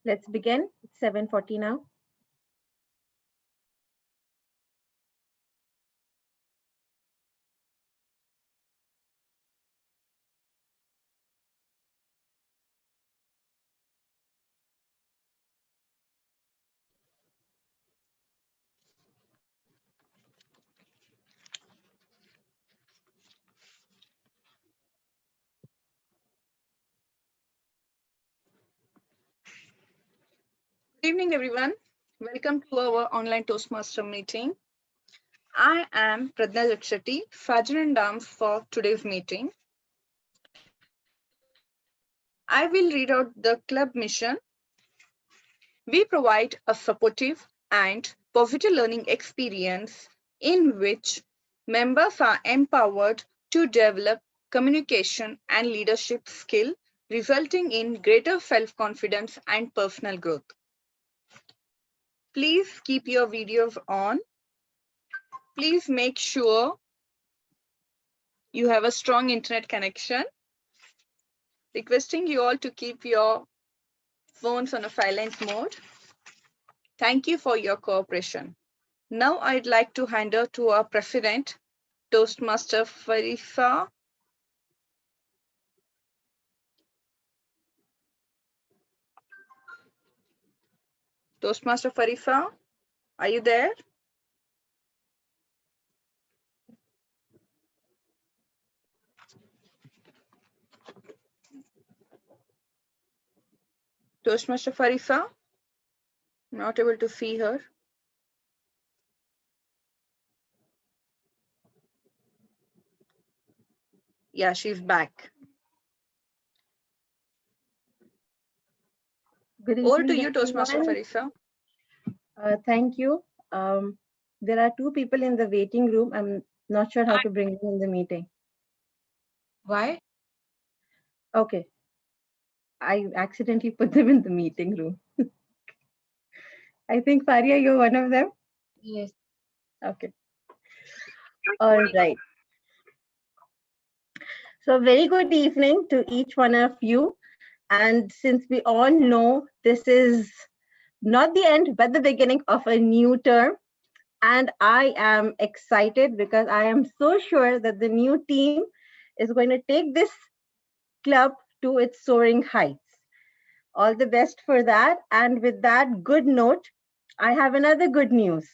Let's begin. It's 7:40 now. Good evening, everyone. Welcome to our online Toastmaster meeting. I am Pradna Jakshati, Fajr and Dams for today's meeting. I will read out the club mission. We provide a supportive and positive learning experience in which members are empowered to develop communication and leadership skill, resulting in greater self-confidence and personal growth. Please keep your videos on. Please make sure you have a strong internet connection. Requesting you all to keep your phones on a silent mode. Thank you for your cooperation. Now I'd like to hand over to our president, Toastmaster Farifa. Toastmaster Farifa, are you there? Toastmaster Farifa, not able to see her. Yeah, she's back. Good Over to evening, you, Toastmaster everyone. Farifa. Thank you. There are two people in the waiting room. I'm not sure how to bring them in the meeting. Why? Okay. I accidentally put them in the meeting room. I think, Faria, you're one of them? Yes. Okay. All right. So very good evening to each one of you. And since we all know this is not the end, but the beginning of a new term, and I am excited because I am so sure that the new team is going to take this club to its soaring heights. All the best for that. And with that good note, I have another good news.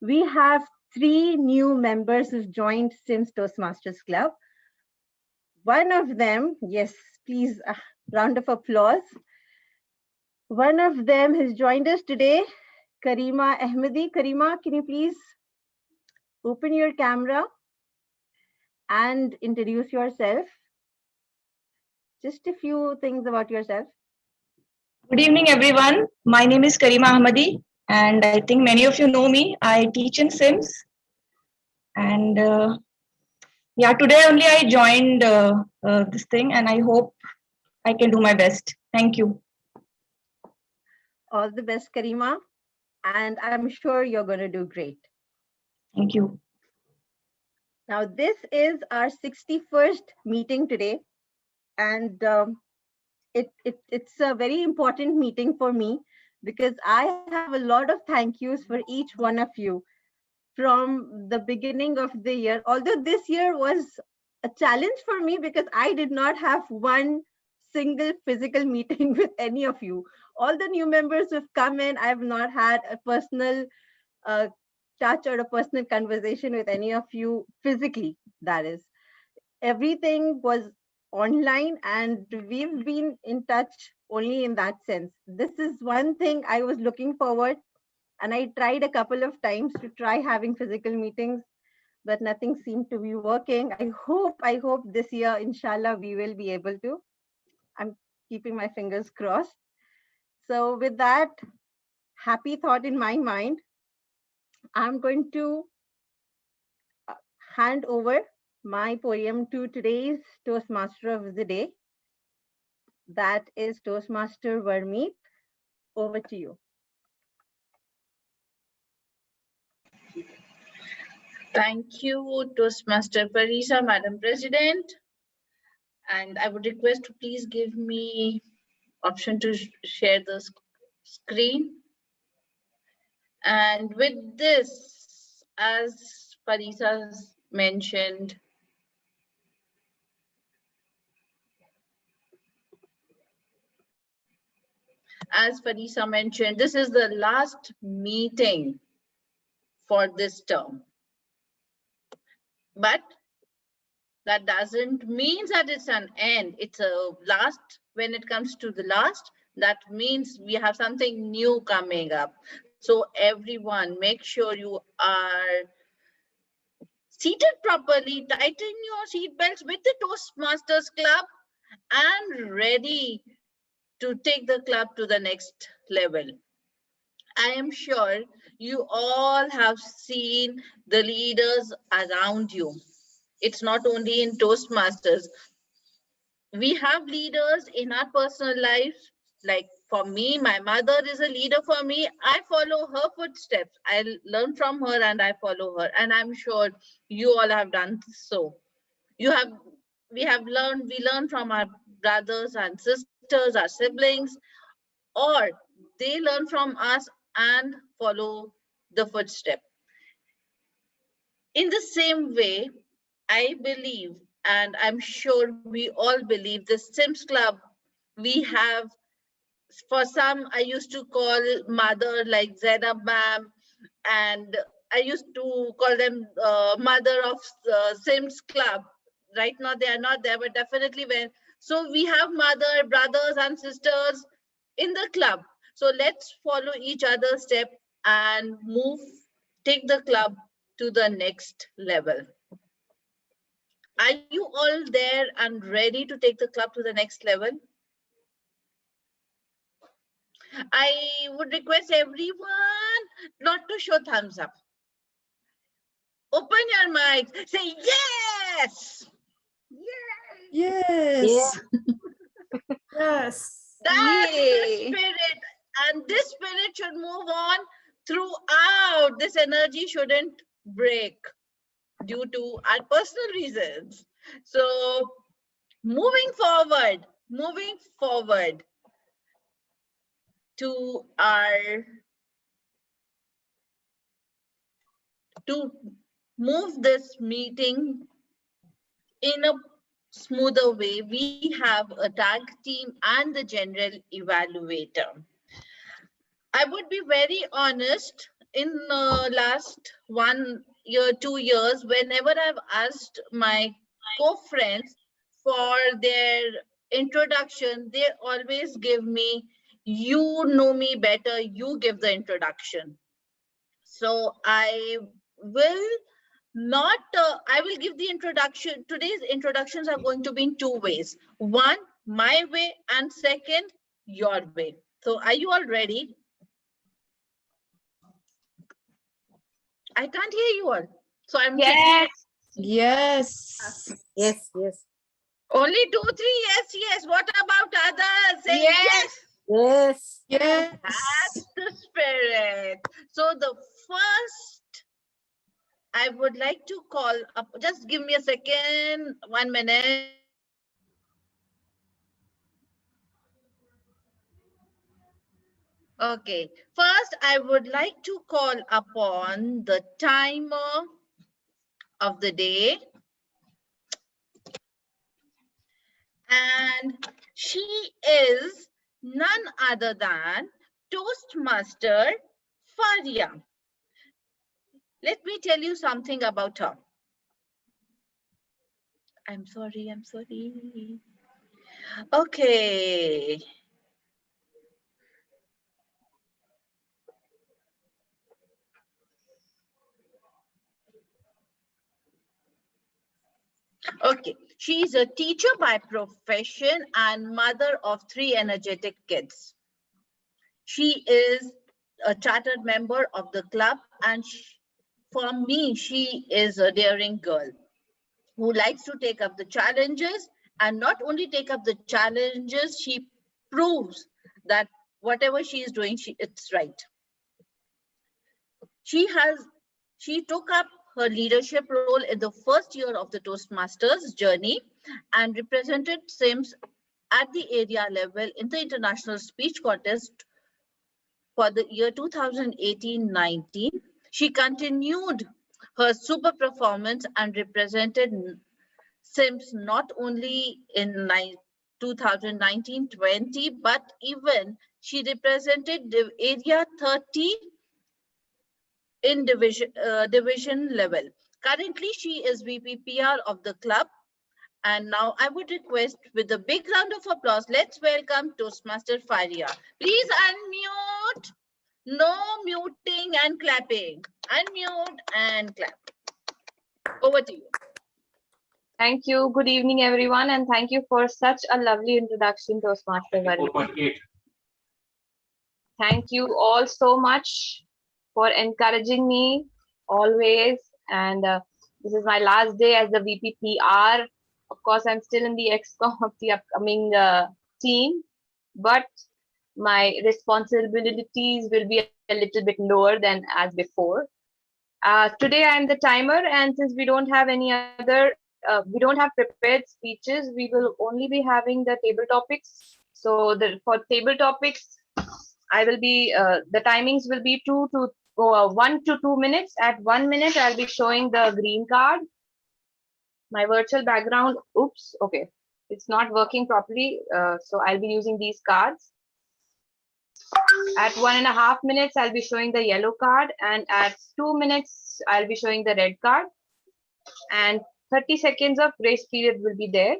We have 3 new members who've joined SIMS Toastmasters Club. One of them, yes, please, round of applause. One of them has joined us today, Karima Ahmadi. Karima, can you please open your camera and introduce yourself? Just a few things about yourself. Good evening, everyone. My name is Karima Ahmadi, and I think many of you know me. I teach in SIMS. And yeah, today only I joined this thing, and I hope I can do my best. Thank you. All the best, Karima. And I'm sure you're going to do great. Thank you. Now, this is our 61st meeting today. And it's a very important meeting for me because I have a lot of thank yous for each one of you from the beginning of the year. Although this year was a challenge for me because I did not have one single physical meeting with any of you. All the new members who've come in, I've not had a personal touch or a personal conversation with any of you physically, that is. Everything was online and we've been in touch only in that sense. This is one thing I was looking forward, and I tried a couple of times to try having physical meetings. but nothing seemed to be working. I hope this year, inshallah, we will be able to. I'm keeping my fingers crossed. So with that happy thought in my mind, I'm going to hand over my podium to today's Toastmaster of the day. That is Toastmaster Varmeet. Over to you. Thank you, Toastmaster Parisa, Madam President. And I would request to please give me option to share the screen. And with this, as Parisa mentioned, this is the last meeting for this term. But that doesn't mean that it's an end. It's a last. When it comes to the last, that means we have something new coming up. So everyone, make sure you are seated properly, tighten your seat belts with the Toastmasters Club and ready to take the club to the next level. I am sure you all have seen the leaders around you. It's not only in Toastmasters. We have leaders in our personal lives. Like for me, my mother is a leader for me. I follow her footsteps. I learn from her and I follow her. And I'm sure you all have done so. We learn from our brothers and sisters, our siblings, or they learn from us and follow the footstep. In the same way, I believe, and I'm sure we all believe, the SIMS Club, we have, for some, I used to call mother like Zainab ma'am, and I used to call them mother of SIMS Club. Right now, they are not there, but definitely when. So we have mother, brothers, and sisters in the club. So let's follow each other's step and take the club to the next level. Are you all there and ready to take the club to the next level? I would request everyone not to show thumbs up. Open your mics. Say yes. Yes. Yes. That's the Yay. spirit. And this spirit should move on throughout. This energy shouldn't break due to our personal reasons. So moving forward to move this meeting in a smoother way, we have a tag team and the general evaluator. I would be very honest, in last 1 year, 2 years, whenever I've asked my co-friends for their introduction, they always give me, you know me better, you give the introduction. So I will give the introduction. Today's introductions are going to be in 2 ways. One, my way, and second, your way. So are you all ready? I can't hear you all. So I'm checking. Yes. Yes, yes, Only 2, 3, yes. What about others? Say yes. yes. Yes. That's the spirit. So the first, I would like to call up, just give me a second, 1 minute. Okay, first I would like to call upon the timer of the day. And she is none other than Toastmaster Faria. Let me tell you something about her. I'm sorry. Okay. Okay, she is a teacher by profession and mother of 3 energetic kids. She is a chartered member of the club, and for me, she is a daring girl who likes to take up the challenges, and not only take up the challenges, she proves that whatever she is doing, it's right. She took up her leadership role in the first year of the Toastmasters journey and represented SIMS at the area level in the international speech contest for the year 2018-19. She continued her super performance and represented SIMS not only in 2019-20, but even she represented the area 30 in division level. Currently, she is VPPR of the club. And now I would request, with a big round of applause, let's welcome Toastmaster Faria. Please unmute. No muting and clapping. Unmute and clap. Over to you. Thank you. Good evening, everyone, and thank you for such a lovely introduction, Toastmaster Varun. Thank you all so much for encouraging me always. And this is my last day as the VPPR. Of course, I'm still in the XCOM of the upcoming team, but my responsibilities will be a little bit lower than as before. Today I'm the timer, and since we don't have any other, we don't have prepared speeches, we will only be having the table topics. So for table topics, I will be, the timings will be 1 to 2 minutes. At 1 minute, I'll be showing the green card. My virtual background, oops, okay, it's not working properly. So I'll be using these cards. At 1.5 minutes, I'll be showing the yellow card, and at 2 minutes, I'll be showing the red card, and 30 seconds of grace period will be there.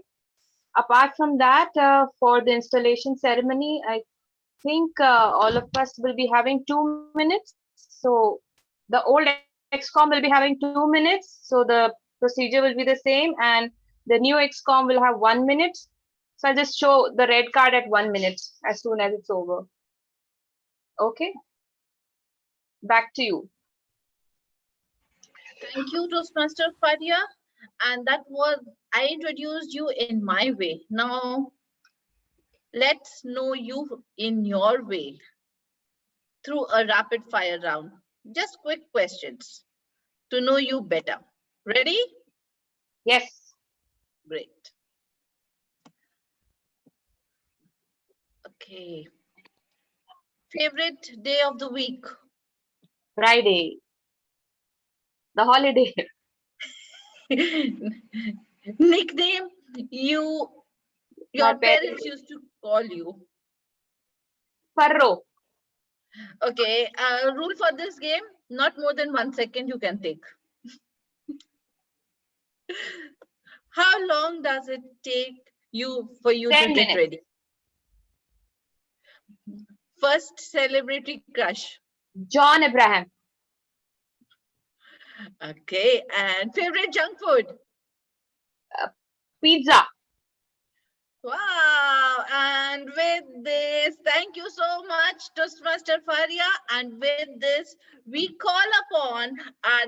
Apart from that, for the installation ceremony, I think all of us will be having 2 minutes. So the old XCOM will be having 2 minutes. So the procedure will be the same, and the new XCOM will have 1 minute. So I'll just show the red card at 1 minute as soon as it's over. Okay, back to you. Thank you, Toastmaster Faria. And that was, I introduced you in my way. Now, let's know you in your way through a rapid fire round. Just quick questions to know you better. Ready? Yes. Great. Okay. Favorite day of the week? Friday. The holiday. Nickname your parents used to call you? Parro. Okay. Rule for this game, not more than 1 second you can take. How long does it take for you 10 to get minutes. ready? First celebrity crush? John Abraham. Okay. And favorite junk food? Pizza. Wow. And with this, thank you so much, Toastmaster Faria. And with this, we call upon our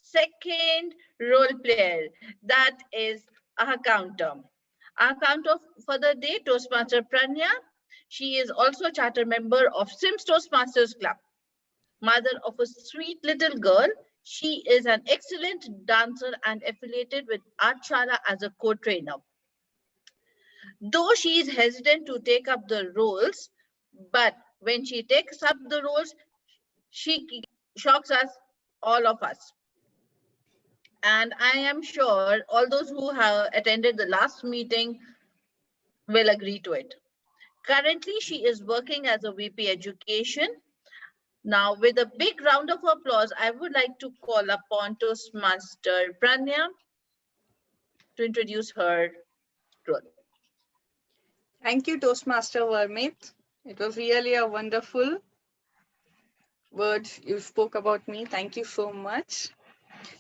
second role player, that is our counter. Our counter for the day, Toastmaster Pranya. She is also a charter member of SIMS Toastmasters Club. Mother of a sweet little girl, she is an excellent dancer and affiliated with Artshala as a co-trainer. Though she is hesitant to take up the roles, but when she takes up the roles, she shocks us, all of us. And I am sure all those who have attended the last meeting will agree to it. Currently, she is working as a VP Education. Now, with a big round of applause, I would like to call upon Toastmaster Pranya to introduce her role. Thank you, Toastmaster Vermeet. It was really a wonderful words you spoke about me. Thank you so much.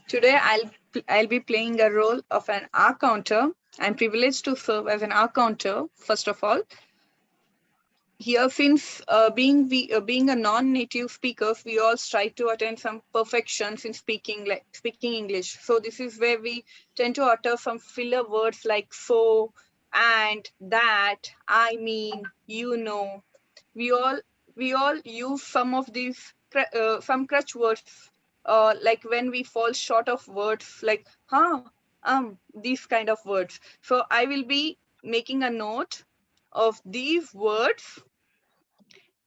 Today I'll be playing a role of an R counter. I'm privileged to serve as an R counter. First of all, here since being a non-native speakers, we all strive to attain some perfections in speaking English. So this is where we tend to utter some filler words like so, and, that, I mean, you know. We all use some of these some crutch words, like when we fall short of words like these kind of words. So I will be making a note of these words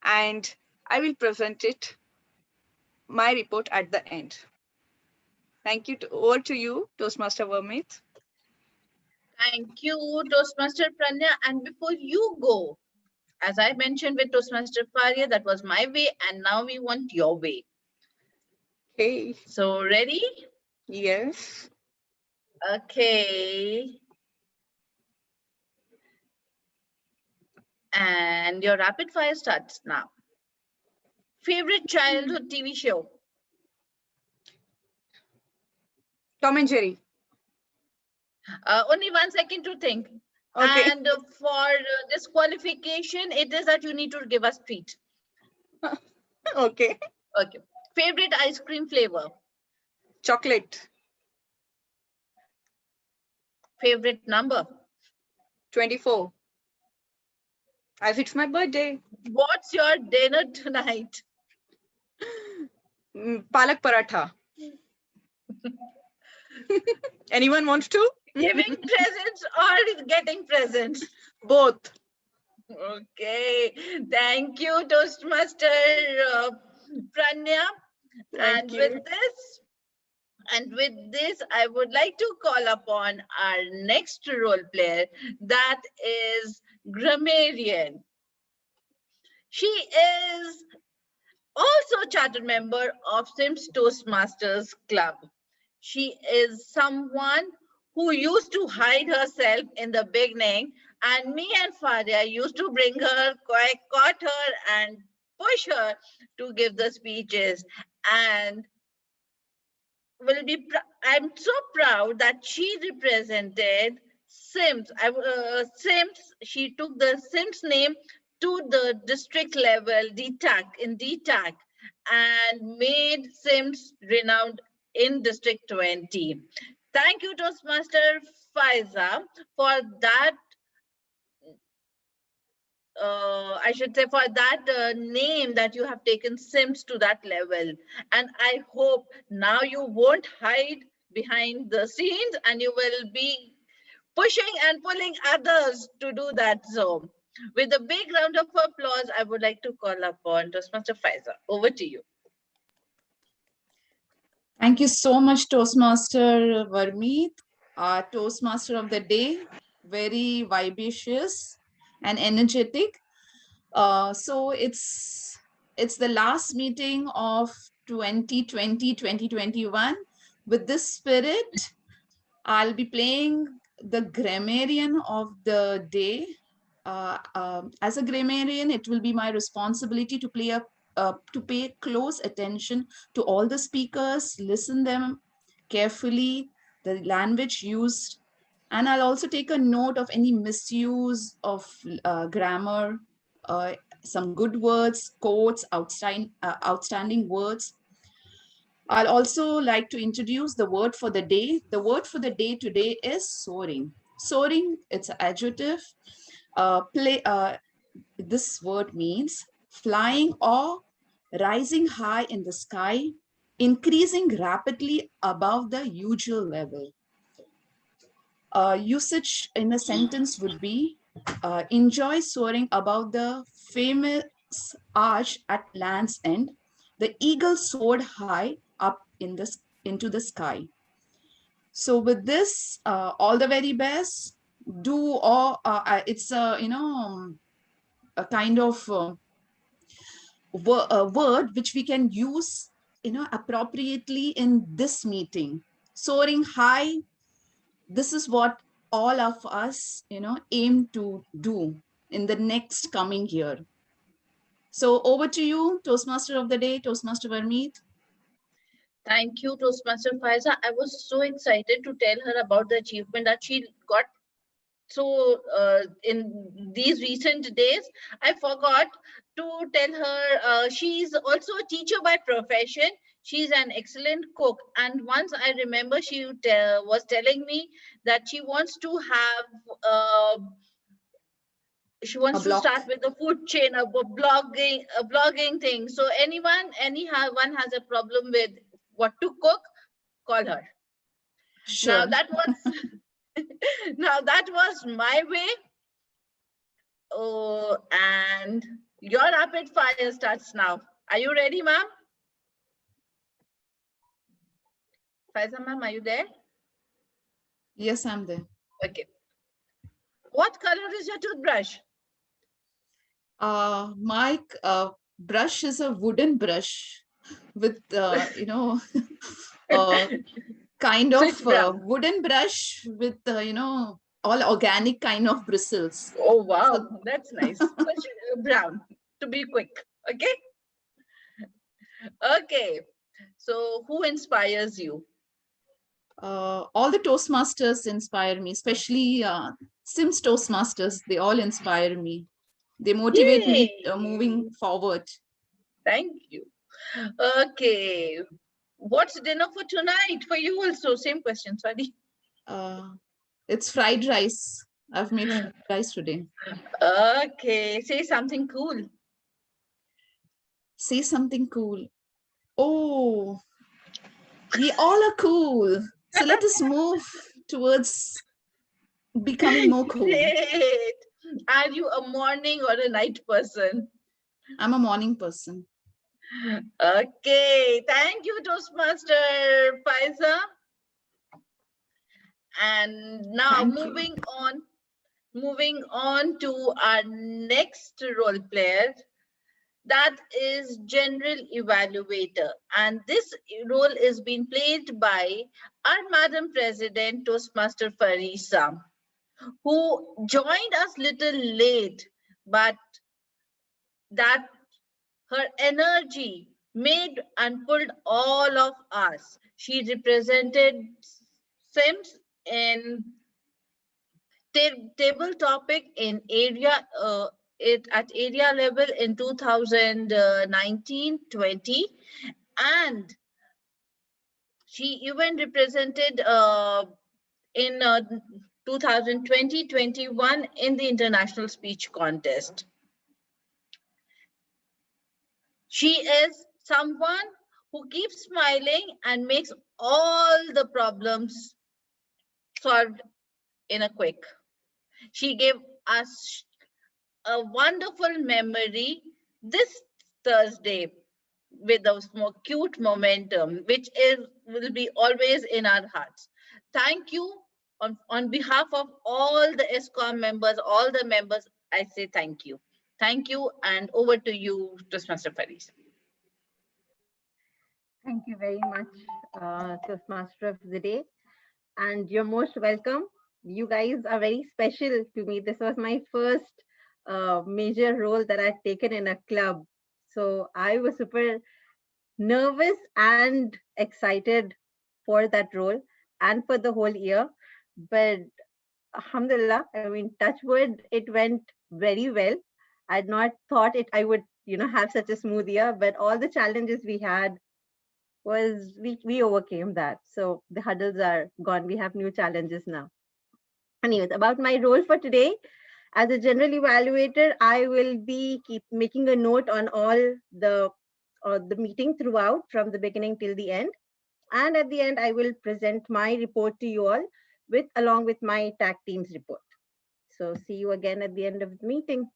and I will present it, my report at the end. Thank you. Over to you, Toastmaster Vermeet. Thank you, Toastmaster Pranya. And before you go, as I mentioned with Toastmaster Faria, that was my way, and now we want your way. Okay. So ready? Yes. Okay. And your rapid fire starts now. Favorite childhood TV show? Tom and Jerry. Only 1 second to think. Okay. And for this qualification, it is that you need to give us treat. Okay. Okay. Favorite ice cream flavor? Chocolate. Favorite number? 24. As it's my birthday. What's your dinner tonight? Palak paratha. Anyone wants to? Giving presents or getting presents? Both. Okay. Thank you, Toastmaster Pranya. Thank you. With this, I would like to call upon our next role player, that is Grammarian. She is also a chartered member of SIMS Toastmasters Club. She is someone who used to hide herself in the beginning, and me and Faria used to bring her, caught her, and push her to give the speeches. And I'm so proud that she represented SIMS. SIMS. She took the SIMS name to the district level, DTAC, in DTAC, and made SIMS renowned in District 20. Thank you, Toastmaster Faiza, for that. I should say, for that name that you have taken SIMS to that level. And I hope now you won't hide behind the scenes and you will be pushing and pulling others to do that. So with a big round of applause, I would like to call upon Toastmaster Faiza. Over to you. Thank you so much, Toastmaster Vermeet, our Toastmaster of the day. Very vivacious and energetic. So it's the last meeting of 2020-2021. With this spirit, I'll be playing the grammarian of the day. As a grammarian, it will be my responsibility to pay close attention to all the speakers, listen them carefully, the language used, and I'll also take a note of any misuse of grammar, some good words, quotes, outstanding words. I'll also like to introduce the word for the day. The word for the day today is soaring. Soaring, it's an adjective. This word means flying or rising high in the sky, increasing rapidly above the usual level. Usage in a sentence would be, enjoy soaring above the famous arch at Land's End. The eagle soared high up into the sky. So with this, all the very best. It's a kind of a word which we can use appropriately in this meeting. Soaring high, this is what all of us aim to do in the next coming year. So over to you, Toastmaster of the day, Toastmaster Vermeet. Thank you, Toastmaster Faiza. I was so excited to tell her about the achievement that she got. So in these recent days, I forgot to tell her she's also a teacher by profession. She's an excellent cook. And once I remember she was telling me that she A wants to block. start with a food chain, a blogging thing. So anyone has a problem with what to cook, call her. Now Sure. that was now that was my way. Oh, and your rapid fire starts now. Are you ready, ma'am? Faiza ma'am, are you there? Yes, I'm there. Okay. What color is your toothbrush? My brush is a wooden brush with, kind So it's of brown. wooden brush with, all organic kind of bristles. Oh, wow. So, That's nice. So brown, to be quick. Okay. Okay. So who inspires you? all the Toastmasters inspire me, especially SIMS Toastmasters. They all inspire me. They motivate me Yay. moving forward. Thank you. Okay. What's dinner for tonight for you also? Same question, sorry. It's fried rice. I've made fried rice today. Okay. Say something cool. Say something cool. Oh, we all are cool. So let us move towards becoming more cool. Great. Are you a morning or a night person? I'm a morning person. Okay. Thank you, Toastmaster Pfizer. And now Thank you. moving on to our next role player. That is general evaluator, and this role is being played by our Madam President Toastmaster Farisa, who joined us little late, but that her energy made and pulled all of us. She represented SIMS in table topic in area at area level in 2019-20, and she even represented in 2020-21 in the international speech contest. She is someone who keeps smiling and makes all the problems solved in a quick. She gave us a wonderful memory this Thursday with a more cute momentum, which will be always in our hearts. Thank you on behalf of all the ESCOM members, all the members, I say thank you. Thank you, and over to you, Toastmaster Faris. Thank you very much, Toastmaster of the Day. And you're most welcome. You guys are very special to me. This was my first major role that I'd taken in a club. So I was super nervous and excited for that role and for the whole year. But alhamdulillah, I mean, touch wood, it went very well. I'd not thought I would, have such a smooth year, but all the challenges we had we overcame that. So the hurdles are gone. We have new challenges now. Anyways, about my role for today, as a general evaluator, I will be keep making a note on all the meeting throughout from the beginning till the end. And at the end, I will present my report to you all along with my tag team's report. So see you again at the end of the meeting.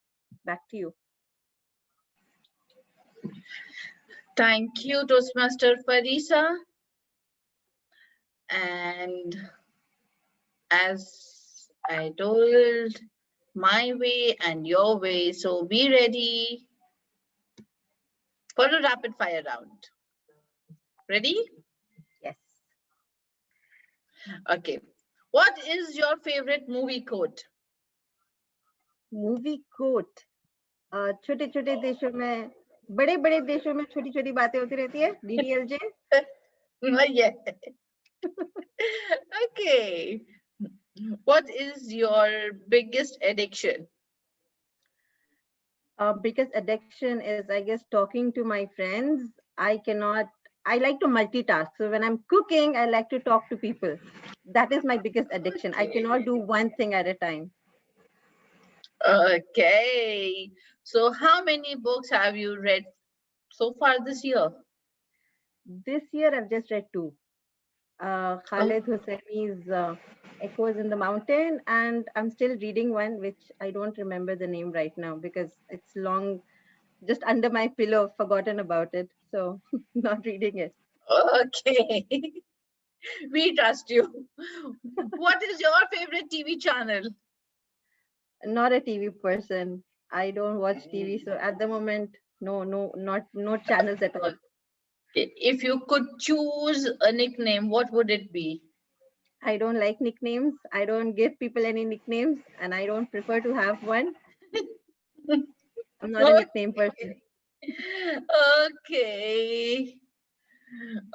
Back to you. Thank you, Toastmaster Farisa. And as I told, my way and your way. So be ready for a rapid fire round. Ready? Yes. Okay. What is your favorite movie quote? Movie quote. छोटे छोटे देशों में बड़े बड़े देशों में छोटी छोटी बातें होती रहती है, DDLJ. Yeah. Okay. What is your biggest addiction? Biggest addiction is, I guess, talking to my friends. I like to multitask. So when I'm cooking, I like to talk to people. That is my biggest addiction. I Okay. cannot do one thing at a time. Okay. So how many books have you read so far this year? This year, I've just read two. Oh, Khalid Hosseini's Echoes in the Mountain, and I'm still reading one which I don't remember the name right now because it's long, just under my pillow, forgotten about it. So not reading it. okay. We trust you. What is your favorite TV channel? Not a TV person. I don't watch TV, so at the moment, no channels at all. If you could choose a nickname, what would it be? I don't like nicknames. I don't give people any nicknames, and I don't prefer to have one. I'm not a nickname person. Okay.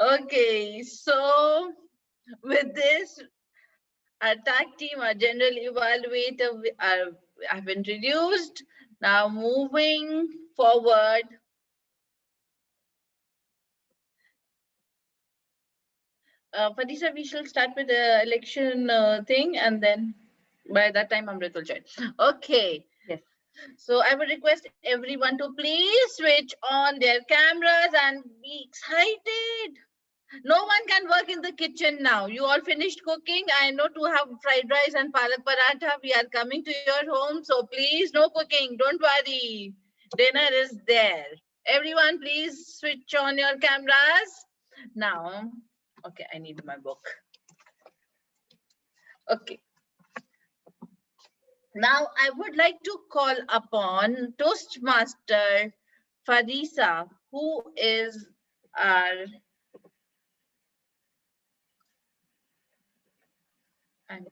Okay. So with this, our tag team, our general evaluator, have introduced. Now moving forward, Fadisa, we shall start with the election thing, and then by that time, Amrit will join. Okay. Yes. So I would request everyone to please switch on their cameras and be excited. No one can work in the kitchen now. You all finished cooking. I know to have fried rice and palak paratha. We are coming to your home. So please, no cooking. Don't worry. Dinner is there. Everyone, please switch on your cameras. Now, okay, I need my book. Okay. Now, I would like to call upon Toastmaster Farisa, who is our and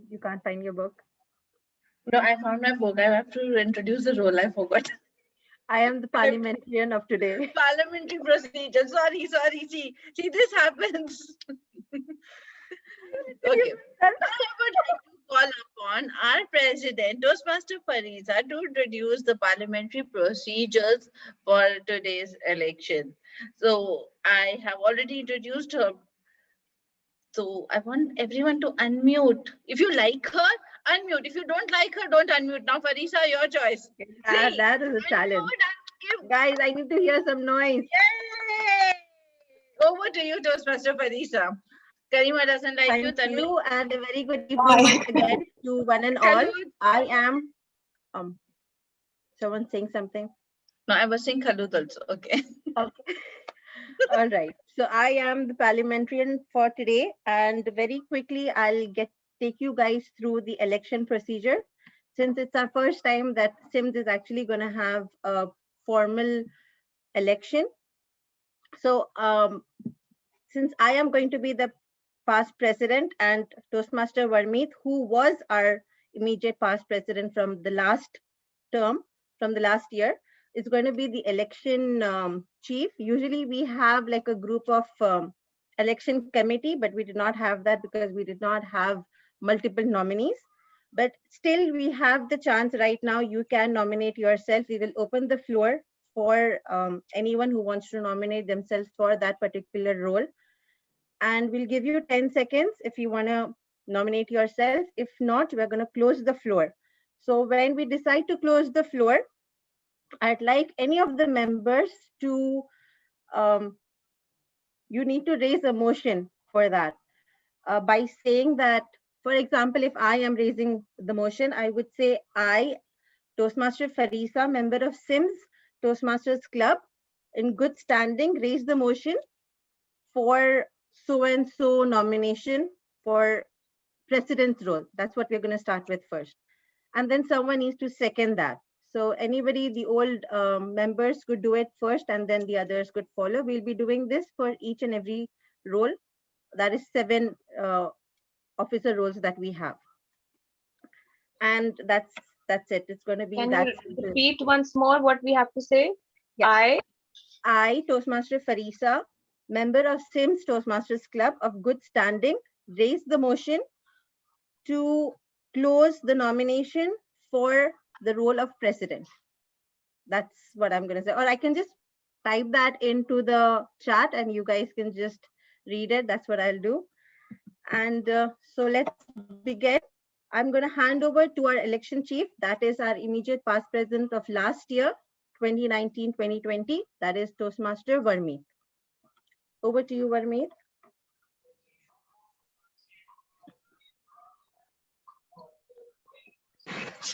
You can't find your book. no, I found my book. I have to introduce the role. I forgot. I am the parliamentarian of today. Parliamentary procedure. Sorry. See, this happens. Okay. Now I would like to call upon our president, Toastmaster Farisa, to introduce the parliamentary procedures for today's election. So I have already introduced her. So I want everyone to unmute. If you like her, unmute. If you don't like her, don't unmute. Now, Farisa, your choice. That is a challenge. Unmute and Guys, I need to hear some noise. yay! Over to you, Toastmaster Farisa. Karima doesn't like you. Thank Tanvi. you, and a very good evening Hi. once again to one and all. Khalud. I am someone saying something. No, I was saying Khalud also. Okay. Okay. All right. So I am the parliamentarian for today, and very quickly I'll take you guys through the election procedure. Since it's our first time that SIMS is actually going to have a formal election. So since I am going to be the past president and Toastmaster Varmeet, who was our immediate past president from the last term, from the last year, is going to be the election chief. Usually we have like a group of election committee, but we did not have that because we did not have multiple nominees. But still we have the chance right now. You can nominate yourself. We will open the floor for anyone who wants to nominate themselves for that particular role. And we'll give you 10 seconds if you want to nominate yourself. If not, we're going to close the floor. So when we decide to close the floor, I'd like any of the members to, you need to raise a motion for that by saying that, for example, if I am raising the motion, I would say I, Toastmaster Farisa, member of SIMS Toastmasters Club, in good standing, raise the motion for so-and-so nomination for president's role. That's what we're going to start with first. And then someone needs to second that. So anybody, the old members could do it first and then the others could follow. We'll be doing this for each and every role. That is 7 officer roles that we have. And that's That's it. It's going to be Can that you simple. repeat once more what we have to say? Yes. I, Toastmaster Farisa, member of SIMS Toastmasters Club of good standing, raise the motion to close the nomination for the role of president. That's what I'm going to say. Or I can just type that into the chat and you guys can just read it. That's what I'll do. And so let's begin. I'm going to hand over to our election chief. That is our immediate past president of last year, 2019-2020. That is Toastmaster Varmeet. Over to you, Varmeet.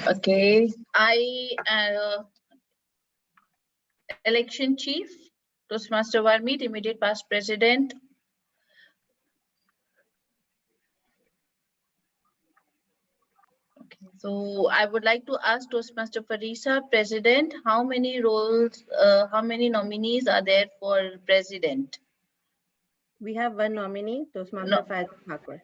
Okay, I election chief, Toastmaster Varmeet, immediate past president. Okay, so I would like to ask Toastmaster Farisa, president, how many roles, how many nominees are there for president? We have one nominee, Toastmaster Faisal Thakur.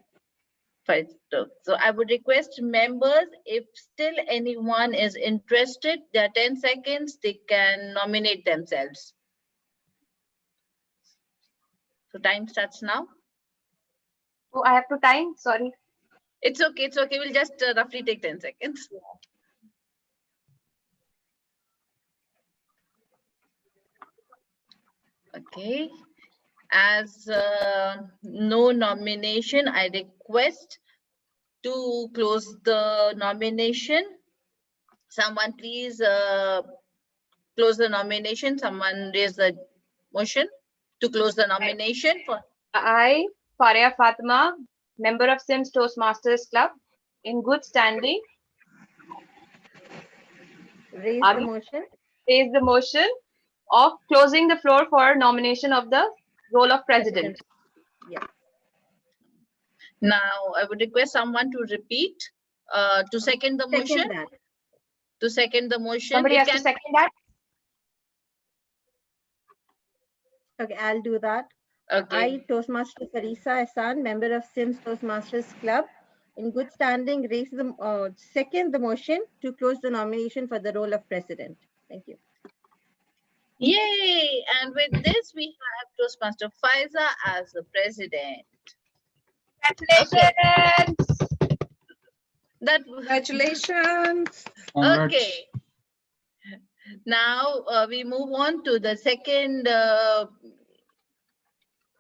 Fine. So I would request members, if still anyone is interested, there are 10 seconds, they can nominate themselves. So time starts now. Oh, I have to time. Sorry. It's okay. It's okay. We'll just roughly take 10 seconds. Okay. As no nomination, I request to close the nomination. Someone please close the nomination. Someone raise the motion to close the nomination. I, Faria Fatima, member of SIMS Toastmasters Club, in good standing, Raise the motion. raise the motion of closing the floor for nomination of the role of president. Yeah. Now, I would request someone to repeat, to second the motion. To second the motion. Somebody has to second that. Okay, I'll do that. Okay. I, Toastmaster Farisa Ahsan, member of SIMS Toastmasters Club, in good standing, raise the second the motion to close the nomination for the role of president. Thank you. Yay! And with this, we have Toastmaster Faiza as the president. Congratulations! Okay. Congratulations. Okay. Now we move on to the second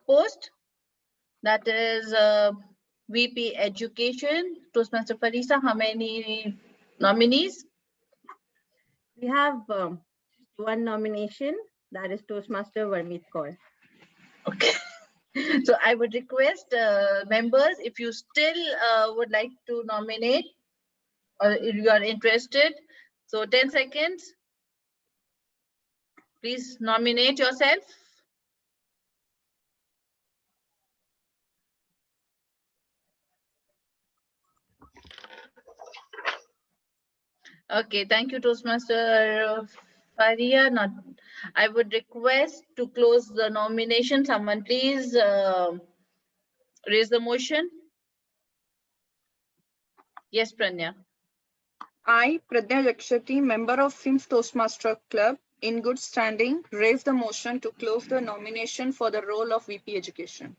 post. That is VP Education. Toastmaster Farisa, how many nominees? We have one nomination, that is Toastmaster Varmeet Kaur. Okay. So I would request members, if you still would like to nominate or if you are interested, so 10 seconds. Please nominate yourself. Okay, thank you, Toastmaster Faria. I would request to close the nomination. Someone please raise the motion. Yes, Pranya. I, Pradnya Yakshati, member of SIMS Toastmaster Club, in good standing, raise the motion to close the nomination for the role of VP Education.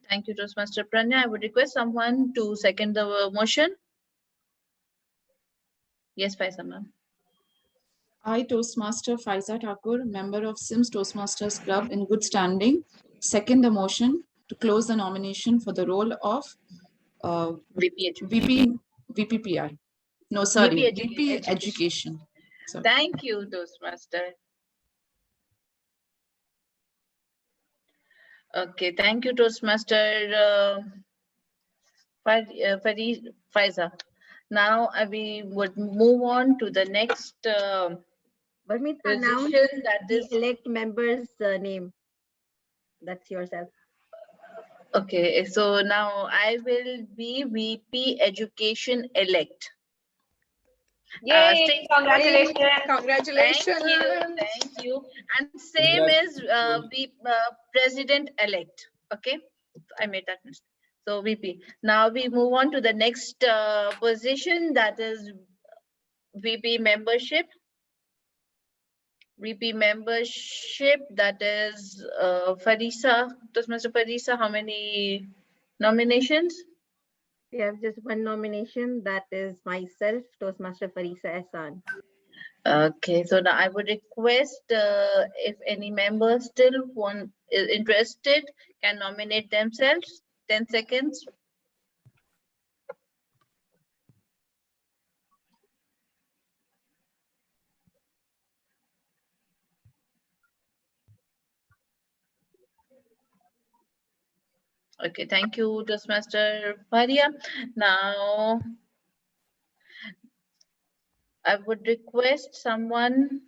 Thank you, Toastmaster Pranya. I would request someone to second the motion. Yes, Faisa ma'am. I, Toastmaster Faiza Thakur, member of SIMS Toastmasters Club in good standing, second the motion to close the nomination for the role of VPPI. No, sorry, VP Education. Sorry. Thank you, Toastmaster. Okay, thank you, Toastmaster Faiza. Now we would move on to the next Varmeet, announce that the is elect member's name. That's yourself. Okay, so now I will be VP Education elect. Yay! Congratulations! Congratulations! Thank you. And same as President elect. Okay, I made that mistake. So VP. Now we move on to the next position, that is VP membership. VP membership, that is Farisa, Toastmaster Farisa, how many nominations? We have just one nomination, that is myself, Toastmaster Farisa Ehsan. Okay, so now I would request if any member still is interested, can nominate themselves. 10 seconds. Okay, thank you, Toastmaster Faria. Now, I would request someone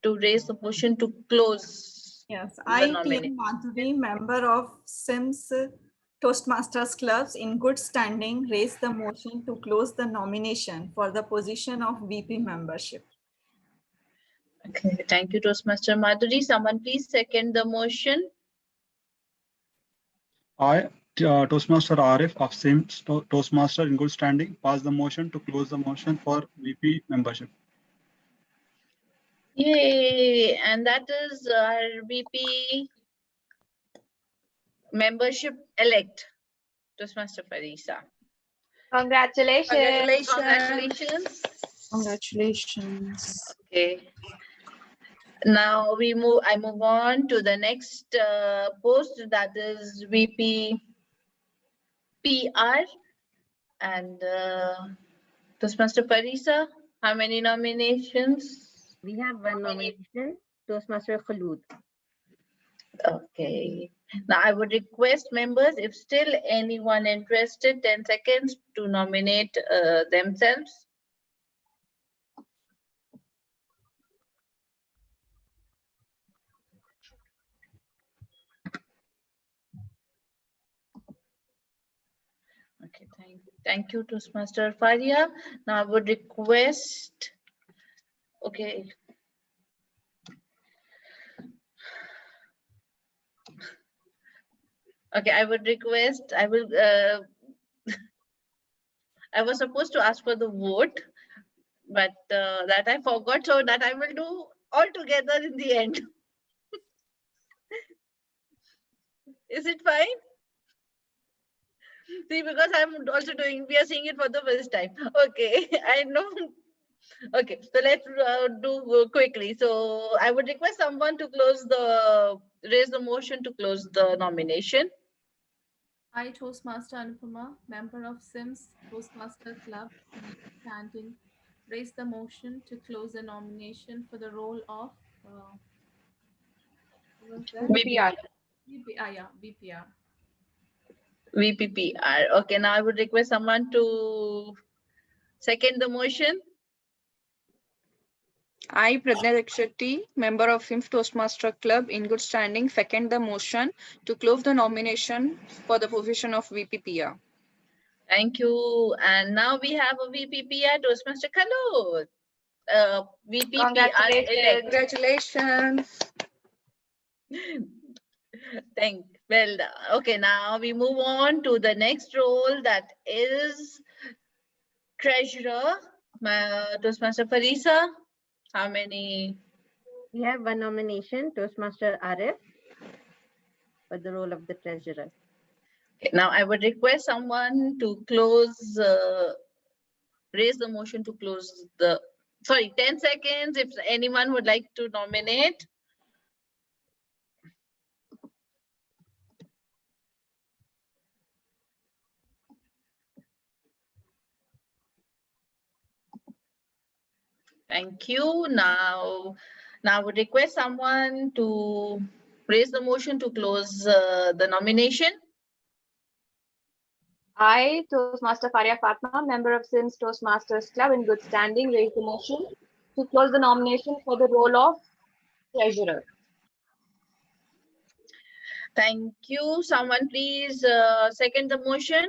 to raise the motion to close. Yes, the I, nomination. T.M. Madhuri, member of SIMS Toastmasters clubs in good standing, raise the motion to close the nomination for the position of VP membership. Okay, thank you, Toastmaster Madhuri. Someone please second the motion. I, Toastmaster Arif of SIMS Toastmaster in good standing, pass the motion to close the motion for VP membership. Yay, and that is our VP membership elect, Toastmaster Farisa. Congratulations. Congratulations. Congratulations. Okay. Now I move on to the next post, that is VP PR. And Toastmaster Farisa, how many nominations? We have one nomination, Toastmaster Khalood. Okay. Now I would request members, if still anyone interested, 10 seconds to nominate themselves. Okay, thank you, Toastmaster Faria. Now I would request, okay. Okay, I would request, I was supposed to ask for the vote, but that I forgot, so that I will do all together in the end. Is it fine? See, because I'm also we are seeing it for the first time. Okay, I know. Okay, so let's do quickly. So I would request someone to raise the motion to close the nomination. I, Toastmaster Anupama, member of SIMS Toastmaster Club, standing, raise the motion to close the nomination for the role of VPR. VPR. VPPR. Okay, now I would request someone to second the motion. I, Prajna Dikshiti, member of SIMS Toastmaster Club in good standing, second the motion to close the nomination for the position of VPPR. Thank you. And now we have a VPPR, Toastmaster Khalood. VPPR elect. Congratulations. Well done. Okay, now we move on to the next role, that is treasurer. Toastmaster Farisa, how many? We have one nomination, Toastmaster Arif, for the role of the treasurer. Okay, now I would request someone to raise the motion to close 10 seconds if anyone would like to nominate. Thank you. Now I would request someone to raise the motion to close the nomination. I, Toastmaster Faria Fatma, member of SIMS Toastmasters Club in good standing, raise the motion to close the nomination for the role of treasurer. Thank you. Someone please second the motion.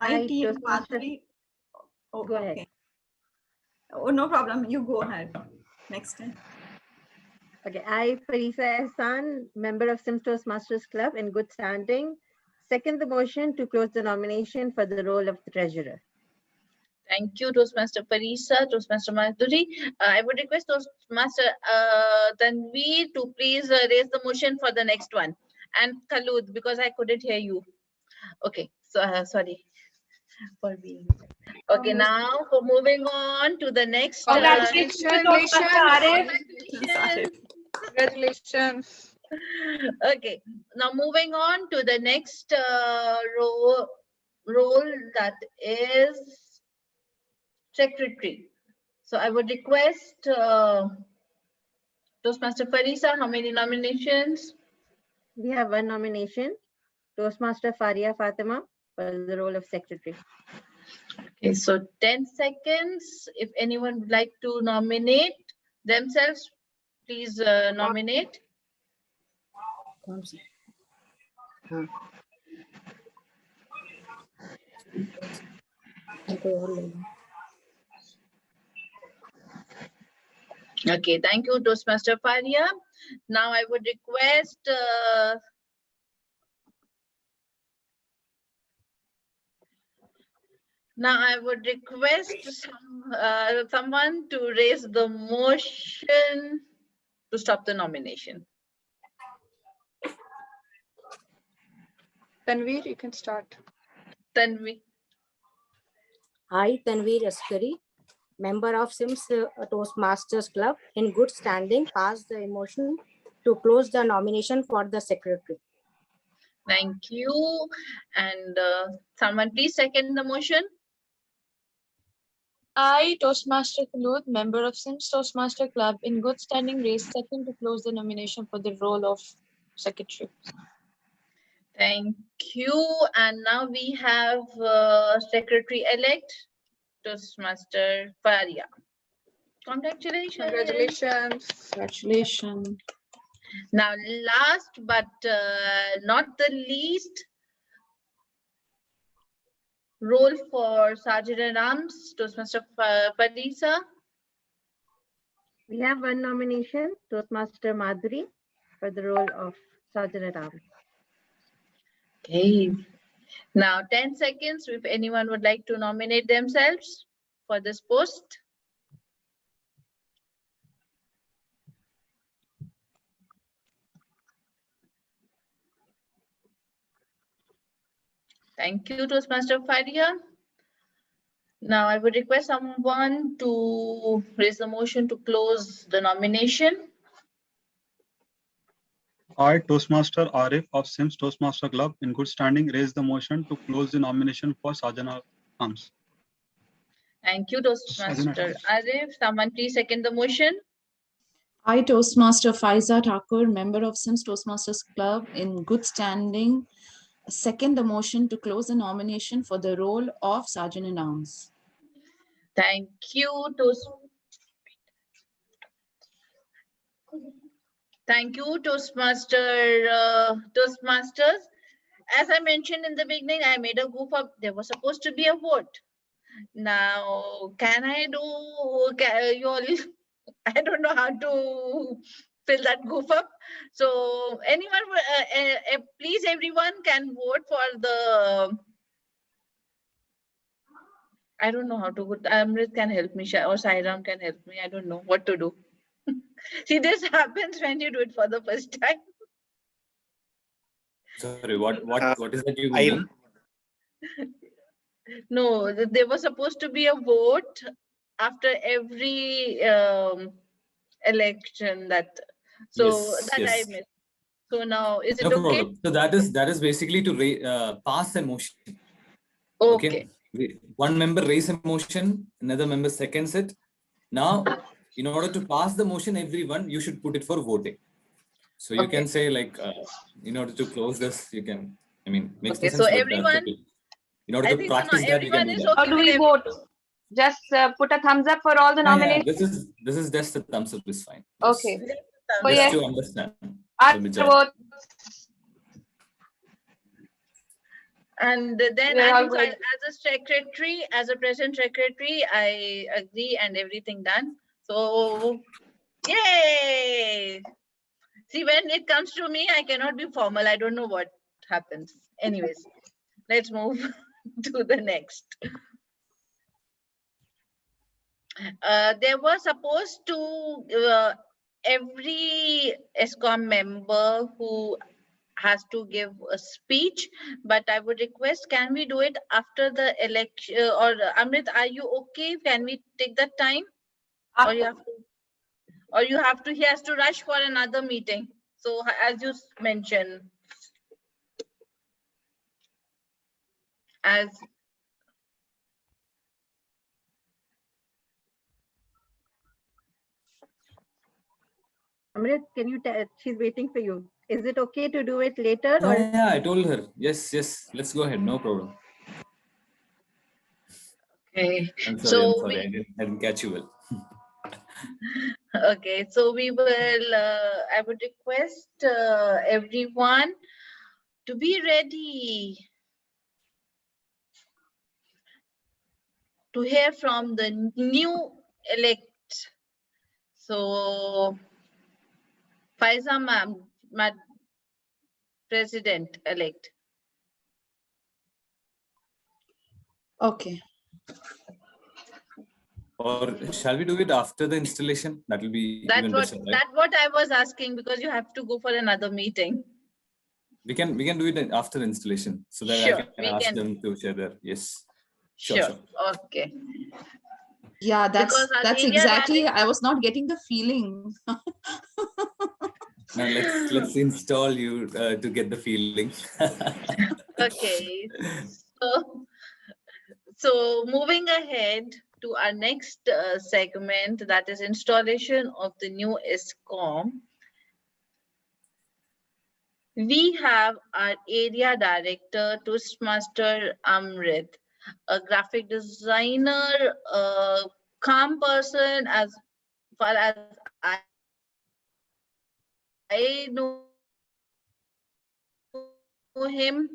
I, T.M. Madhuri. Oh, Go ahead. okay. Oh, no problem. You go ahead. Next time. Okay, I, Farisa Ehsan, member of SIMS Toastmasters Club in good standing, second the motion to close the nomination for the role of the treasurer. Thank you, Toastmaster Parisa, Toastmaster Madhuri. I would request Toastmaster Tanveer to please raise the motion for the next one. And Khalud, because I couldn't hear you. Okay, so sorry for being. Okay, now for moving on to the next. Congratulations to Toastmaster Arif. Congratulations. Okay, now moving on to the next role, that is secretary. So I would request Toastmaster Parisa, how many nominations? We have one nomination, Toastmaster Faria Fatima for the role of secretary. Okay, so 10 seconds. If anyone would like to nominate themselves, please nominate. Okay, thank you, Toastmaster Faria. Now I would request someone to raise the motion to stop the nomination. Tanveer, you can start. Tanvi. I, Tanveer Askari, member of SIMS Toastmasters Club, in good standing, pass the motion to close the nomination for the secretary. Thank you. And someone please second the motion. I, Toastmaster Khalud, member of SIMS Toastmaster Club, in good standing, raise second to close the nomination for the role of secretary. Thank you. And now we have secretary-elect Toastmaster Faria. Congratulations. Congratulations. Congratulations. Now, last but not the least, role for Sergeant at Arms, Toastmaster Parisa. We have one nomination, Toastmaster Madhuri for the role of Sergeant at Arms. Okay. Now 10 seconds if anyone would like to nominate themselves for this post. Thank you, Toastmaster Faria. Now I would request someone to raise the motion to close the nomination. I, Toastmaster Arif of SIMS Toastmaster Club, in good standing, raise the motion to close the nomination for Sergeant at Arms. Thank you, Toastmaster Arif. Someone please second the motion. I, Toastmaster Faiza Thakur, member of SIMS Toastmasters Club, in good standing, second the motion to close the nomination for the role of Sergeant at Arms. Thank you, Toastmasters. As I mentioned in the beginning, I made a goof up. There was supposed to be a vote. Now, can I don't know how to fill that goof up. So anyone, please, everyone can vote for the. I don't know how to put. Amrit can help me, or Sairam can help me. I don't know what to do. See, this happens when you do it for the first time. Sorry, what is that you mean? No, there was supposed to be a vote after every election I missed. So now is it no okay? Problem. So that is basically to pass a motion. Okay. One member raise a motion, another member seconds it. Now, in order to pass the motion, everyone, you should put it for voting. So you can say like, in order to close this, you can, makes okay, sense. So everyone, in order to practice that, you can do that. How do we vote? Just put a thumbs up for all the nominations. Yeah, this is just a thumbs up is fine. Okay. Just to understand. And then as a present secretary, I agree and everything done. So, yay! See, when it comes to me, I cannot be formal. I don't know what happens. Anyways, let's move to the next. They were supposed to every ESCOM member who has to give a speech, but I would request, can we do it after the election? Or Amrit, are you okay? Can we take that time? Or you have to, he has to rush for another meeting. So as you mentioned, as Amrit, can you tell? She's waiting for you. Is it okay to do it later? Yeah, Or yeah, I told her. Yes, yes. Let's go ahead. No problem. okay. I'm sorry. So I'm sorry. I didn't catch you well. okay, so we will, I would request everyone to be ready to hear from the new elect. So, Faiza ma'am, president elect. Okay. Or shall we do it after the installation? That will be even better, right? That's what I was asking, because you have to go for another meeting. We can do it after the installation so that Sure, I can we ask can. them to share their yes. Sure. Sure. Okay. Yeah, Because our that's area exactly. I was not getting the feeling. Now let's install you to get the feeling. Okay. So moving ahead to our next segment, that is installation of the new ESCOM. We have our area director, Toastmaster Amrit, a graphic designer, a calm person as far as I know him.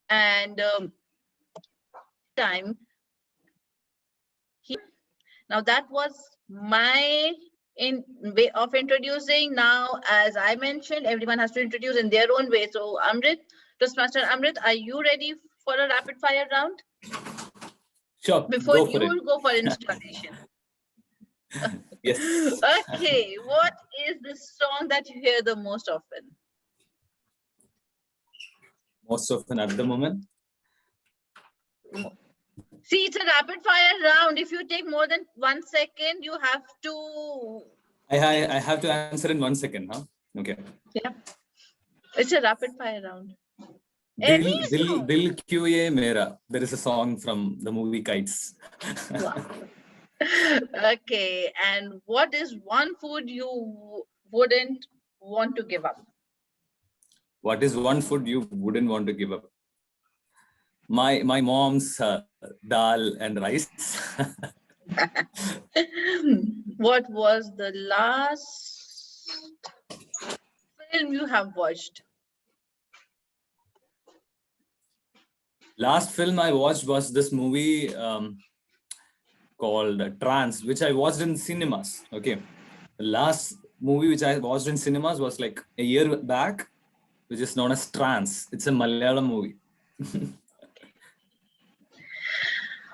And time, now that was my way of introducing. Now, as I mentioned, everyone has to introduce in their own way. So Amrit, Toastmaster Amrit, are you ready for a rapid fire round? Sure. Before Go for you it. go for installation. Yes. Okay, what is the song that you hear the most often? Most often at the moment. See, it's a rapid fire round. If you take more than 1 second, you have to. I have to answer in 1 second, huh? Okay. Yeah. It's a rapid fire round. Dil kyun ye mera. There is a song from the movie Kites. Wow. Okay, and what is one food you wouldn't want to give up? What is one food you wouldn't want to give up? My mom's dal and rice. What was the last film you have watched? Last film I watched was this movie called Trance, which I watched in cinemas. Okay. The last movie which I watched in cinemas was like a year back, which is known as Trance. It's a Malayalam movie.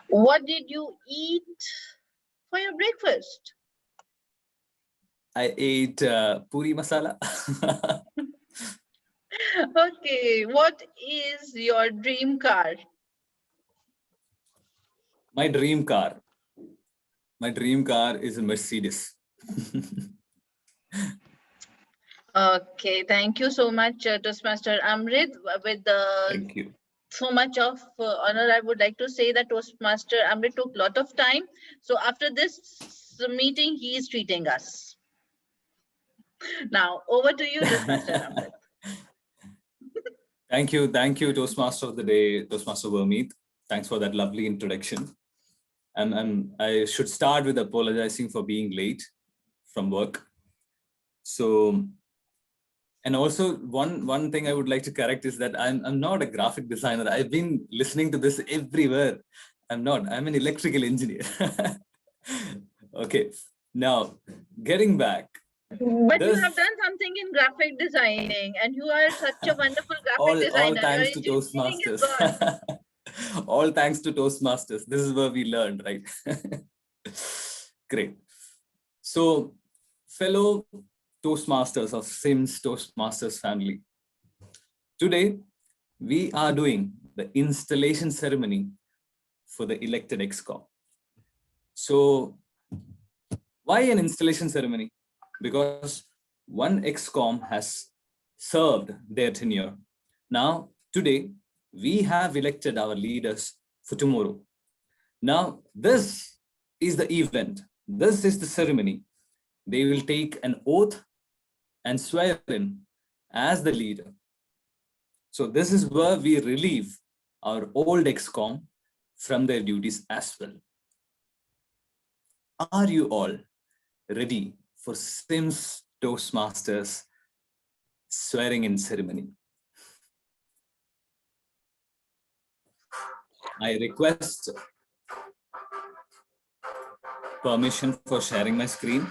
What did you eat for your breakfast? I ate puri masala. Okay, what is your dream car? My dream car is a Mercedes. Okay, thank you so much, Toastmaster Amrit. With Thank you. so much of honor, I would like to say that Toastmaster Amrit took a lot of time. So after this meeting, he is treating us. Now, over to you, Toastmaster Amrit. Thank you, Toastmaster of the Day, Toastmaster Vermeet. Thanks for that lovely introduction. I should start with apologizing for being late from work. So, and also one thing I would like to correct is that I'm not a graphic designer. I've been listening to this everywhere. I'm an electrical engineer. Okay, now getting back. But you This have done something in graphic designing, and you are such a wonderful graphic all designer. thanks Your to engineering is Toastmasters. good. All thanks to Toastmasters. This is where we learned, right? Great. So, fellow Toastmasters of SIMS Toastmasters family, today we are doing the installation ceremony for the elected ExCom. So, why an installation ceremony? Because one ExCom has served their tenure. Now, today, we have elected our leaders for tomorrow. Now, this is the event. This is the ceremony. They will take an oath and swear in as the leader. So this is where we relieve our old ExCom from their duties as well. Are you all ready for SIMS Toastmasters swearing in ceremony? I request permission for sharing my screen.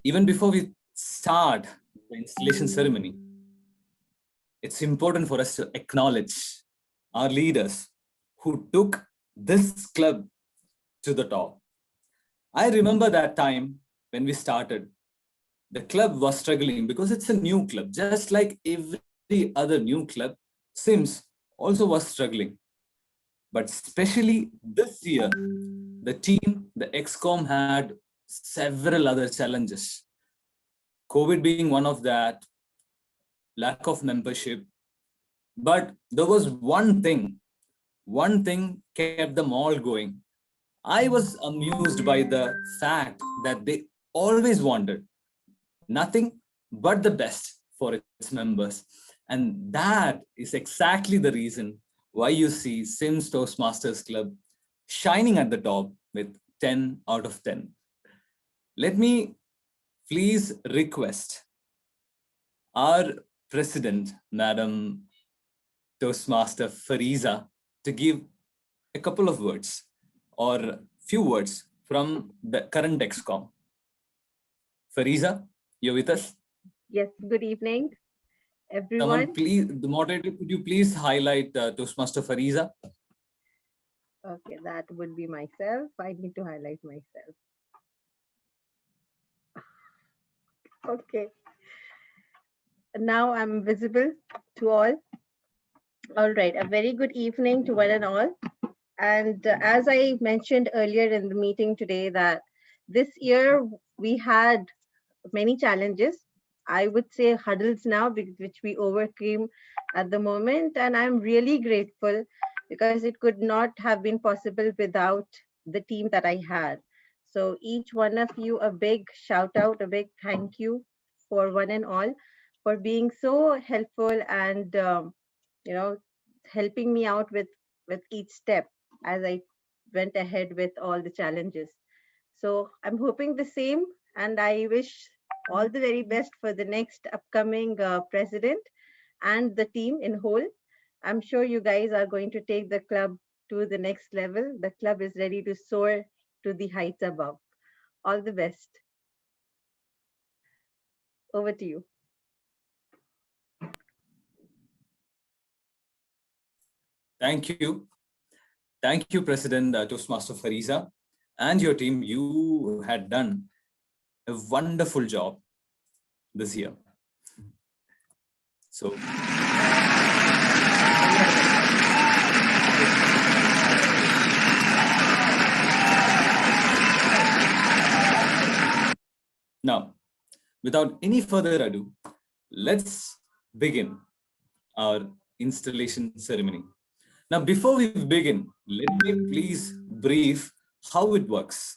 Even before we start the installation ceremony, it's important for us to acknowledge our leaders who took this club to the top. I remember that time when we started, the club was struggling because it's a new club. Just like every other new club, SIMS also was struggling. But especially this year, the team, the ExCom had several other challenges. COVID being one of that, lack of membership. But there was one thing kept them all going. I was amused by the fact that they always wanted nothing but the best for its members. And that is exactly the reason why you see SIMS Toastmasters Club shining at the top with 10 out of 10. Let me please request our president, Madam Toastmaster Fariza, to give a couple of words or few words from the current ExCom. Fariza, you're with us? Yes, good evening, everyone. Someone please, the moderator, could you please highlight Toastmaster Fariza? Okay, that would be myself. I need to highlight myself. Okay. Now I'm visible to all. All right, a very good evening to one and all. And as I mentioned earlier in the meeting today, that this year we had many challenges. I would say hurdles now, which we overcame at the moment. And I'm really grateful because it could not have been possible without the team that I had. So each one of you, a big shout out, a big thank you for one and all for being so helpful and helping me out with each step as I went ahead with all the challenges. So I'm hoping the same, and I wish all the very best for the next upcoming president and the team in whole. I'm sure you guys are going to take the club to the next level. The club is ready to soar to the heights above. All the best. Over to you. Thank you. Thank you, President Toastmaster Fariza and your team. You had done a wonderful job this year. So, now, without any further ado, let's begin our installation ceremony. Now, before we begin, let me please brief how it works.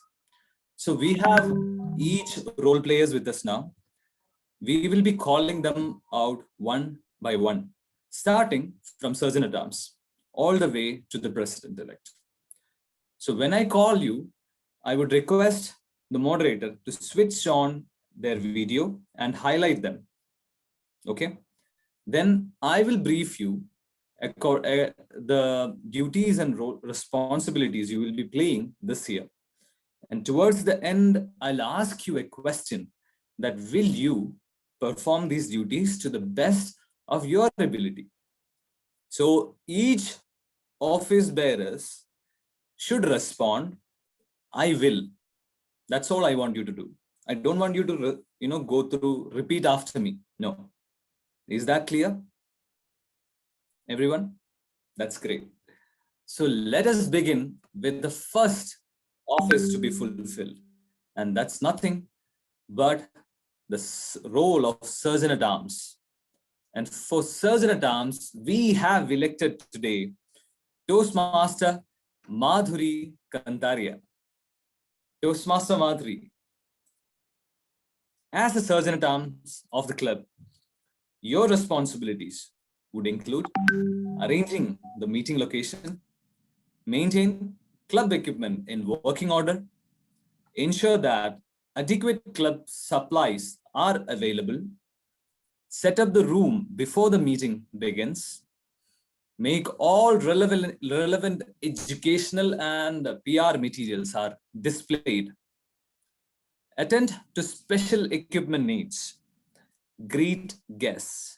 So we have each role players with us now. We will be calling them out one by one, starting from Sergeant-at-Arms all the way to the President-elect. So when I call you, I would request the moderator to switch on their video and highlight them. Okay. Then I will brief you the duties and responsibilities you will be playing this year. And towards the end, I'll ask you a question that will you perform these duties to the best of your ability. So each office bearers should respond, I will. That's all I want you to do. I don't want you to, go through, repeat after me. No. Is that clear? Everyone? That's great. So let us begin with the first office to be fulfilled. And that's nothing but the role of Surgeon at Arms. And for Surgeon at Arms, we have elected today Toastmaster Madhuri Kantaria. Toastmaster Madhuri, as the Surgeon at Arms of the club, your responsibilities would include arranging the meeting location, maintain club equipment in working order, ensure that adequate club supplies are available, set up the room before the meeting begins, make all relevant educational and PR materials are displayed, attend to special equipment needs, greet guests,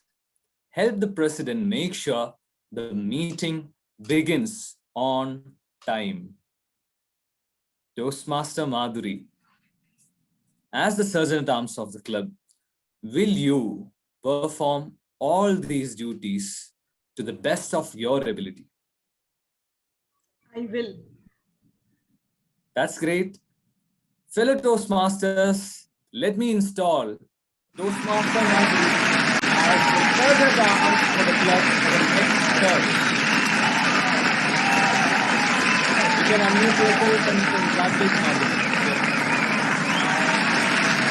help the president make sure the meeting begins on time. Toastmaster Madhuri, as the Surgeon at Arms of the club, will you perform all these duties to the best of your ability? I will. That's great. Fellow Toastmasters, let me install Toastmaster Madhuri as the Surgeon at Arms for the club for the next term. You can unmute yourself and congratulate Madhuri.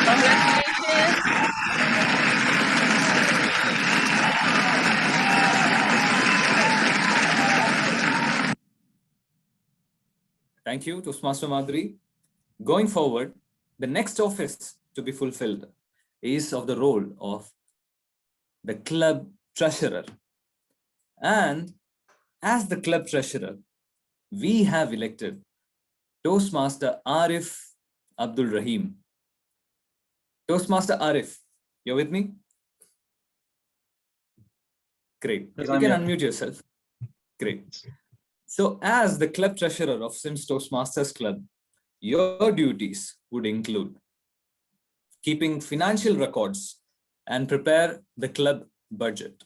Congratulations. Thank you, Toastmaster Madhuri. Going forward, the next office to be fulfilled is of the role of the club treasurer. And as the club treasurer, we have elected Toastmaster Arif Abdul Rahim. Toastmaster Arif, you're with me? Great. Yes, You I'm can here. unmute yourself. Great. So as the club treasurer of SIMS Toastmasters Club, your duties would include keeping financial records and prepare the club budget.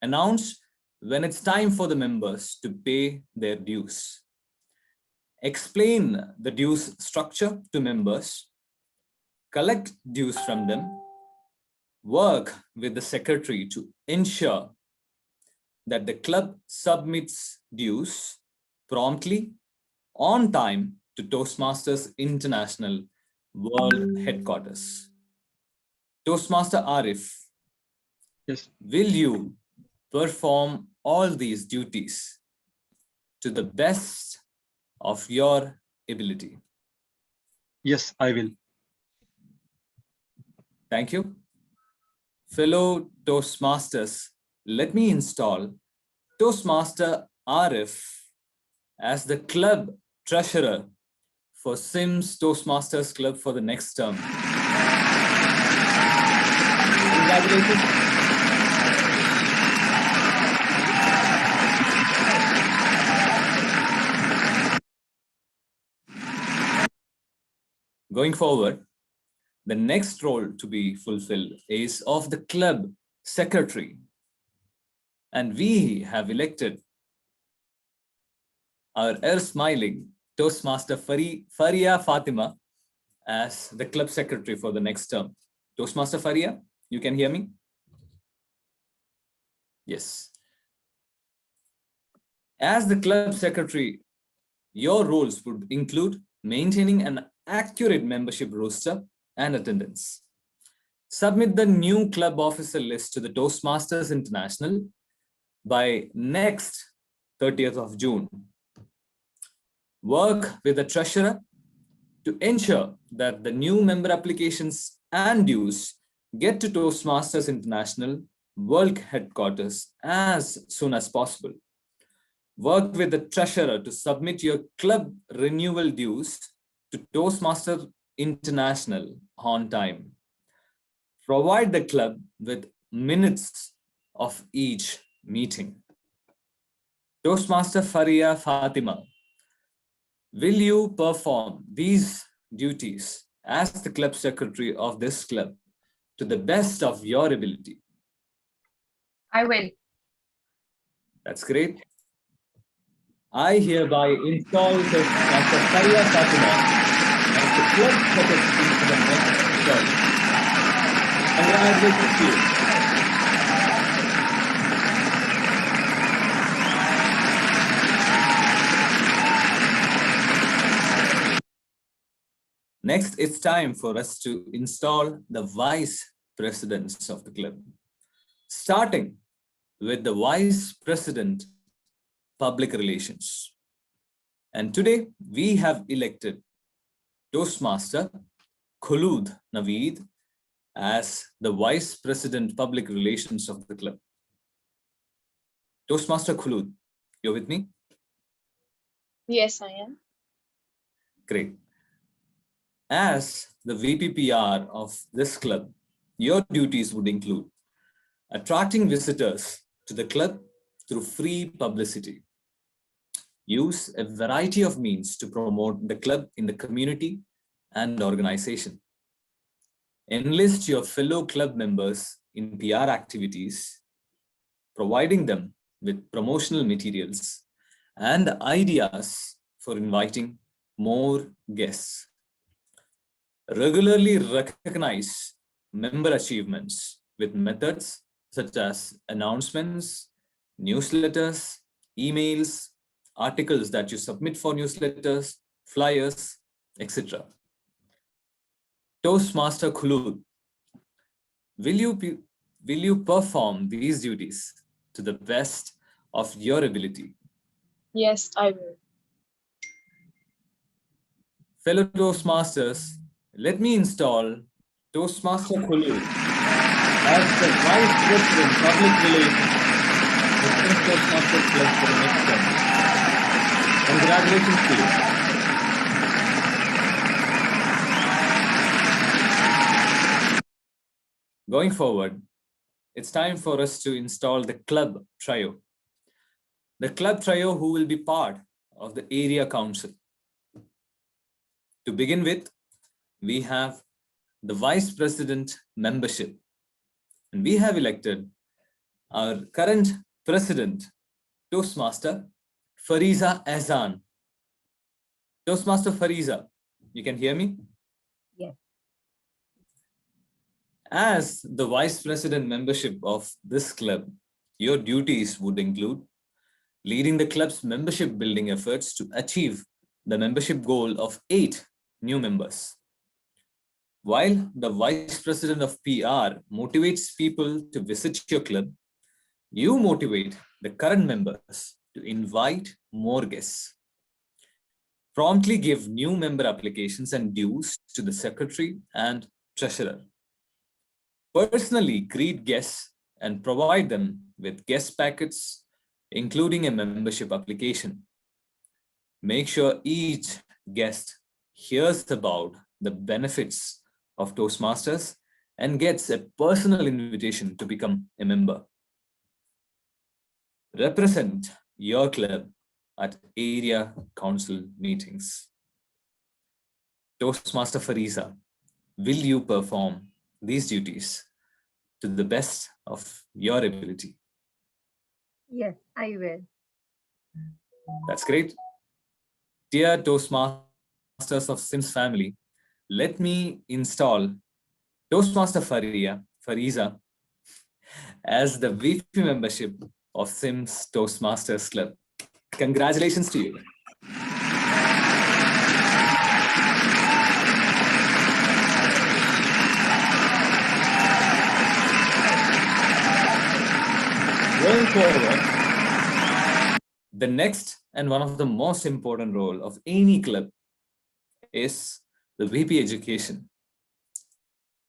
Announce when it's time for the members to pay their dues. Explain the dues structure to members. Collect dues from them. Work with the secretary to ensure that the club submits dues promptly on time to Toastmasters International World Headquarters. Toastmaster Arif, Yes. will you perform all these duties to the best of your ability? Yes, I will. Thank you. Fellow Toastmasters, let me install Toastmaster Arif as the club treasurer for SIMS Toastmasters Club for the next term. Congratulations. Going forward, the next role to be fulfilled is of the club secretary. And we have elected our ever-smiling Toastmaster Faria Fatima as the club secretary for the next term. Toastmaster Faria, you can hear me? Yes. As the club secretary, your roles would include maintaining an accurate membership roster and attendance. Submit the new club officer list to the Toastmasters International by next 30th of June. Work with the treasurer to ensure that the new member applications and dues get to Toastmasters International World Headquarters as soon as possible. Work with the treasurer to submit your club renewal dues to Toastmasters International on time. Provide the club with minutes of each meeting. Toastmaster Faria Fatima, will you perform these duties as the club secretary of this club to the best of your ability? I will. That's great. I hereby install Toastmaster Faria Fatima as the club secretary for the next term. Congratulations to you. Next, it's time for us to install the vice presidents of the club, starting with the vice president, public relations. And today we have elected Toastmaster Khulud Naveed as the vice president, public relations of the club. Toastmaster Khulud, you're with me? Yes, I am. Great. As the VPPR of this club, your duties would include attracting visitors to the club through free publicity. Use a variety of means to promote the club in the community and organization. Enlist your fellow club members in PR activities, providing them with promotional materials and ideas for inviting more guests. Regularly recognize member achievements with methods such as announcements, newsletters, emails, articles that you submit for newsletters, flyers, etc. Toastmaster Khulud, will you perform these duties to the best of your ability? Yes, I will. Fellow Toastmasters, let me install Toastmaster Khulud as the Vice President, Public Relations of the Toastmasters Club for the next term. Congratulations to you. Going forward, it's time for us to install the club trio. The club trio who will be part of the area council. To begin with, we have the vice president membership, and we have elected our current president, Toastmaster Fariza Azan. Toastmaster Fariza, you can hear me? Yes. As the vice president membership of this club, your duties would include leading the club's membership building efforts to achieve the membership goal of 8 new members. While the vice president of PR motivates people to visit your club, you motivate the current members to invite more guests. Promptly give new member applications and dues to the secretary and treasurer. Personally greet guests and provide them with guest packets, including a membership application. Make sure each guest hears about the benefits of Toastmasters and gets a personal invitation to become a member. Represent your club at area council meetings. Toastmaster Fariza, will you perform these duties to the best of your ability? Yes, I will. That's great. Dear Toastmasters of SIMS family, let me install Toastmaster Fariza as the VP membership of SIMS Toastmasters Club. Congratulations to you. Going forward, the next and one of the most important role of any club is the VP Education.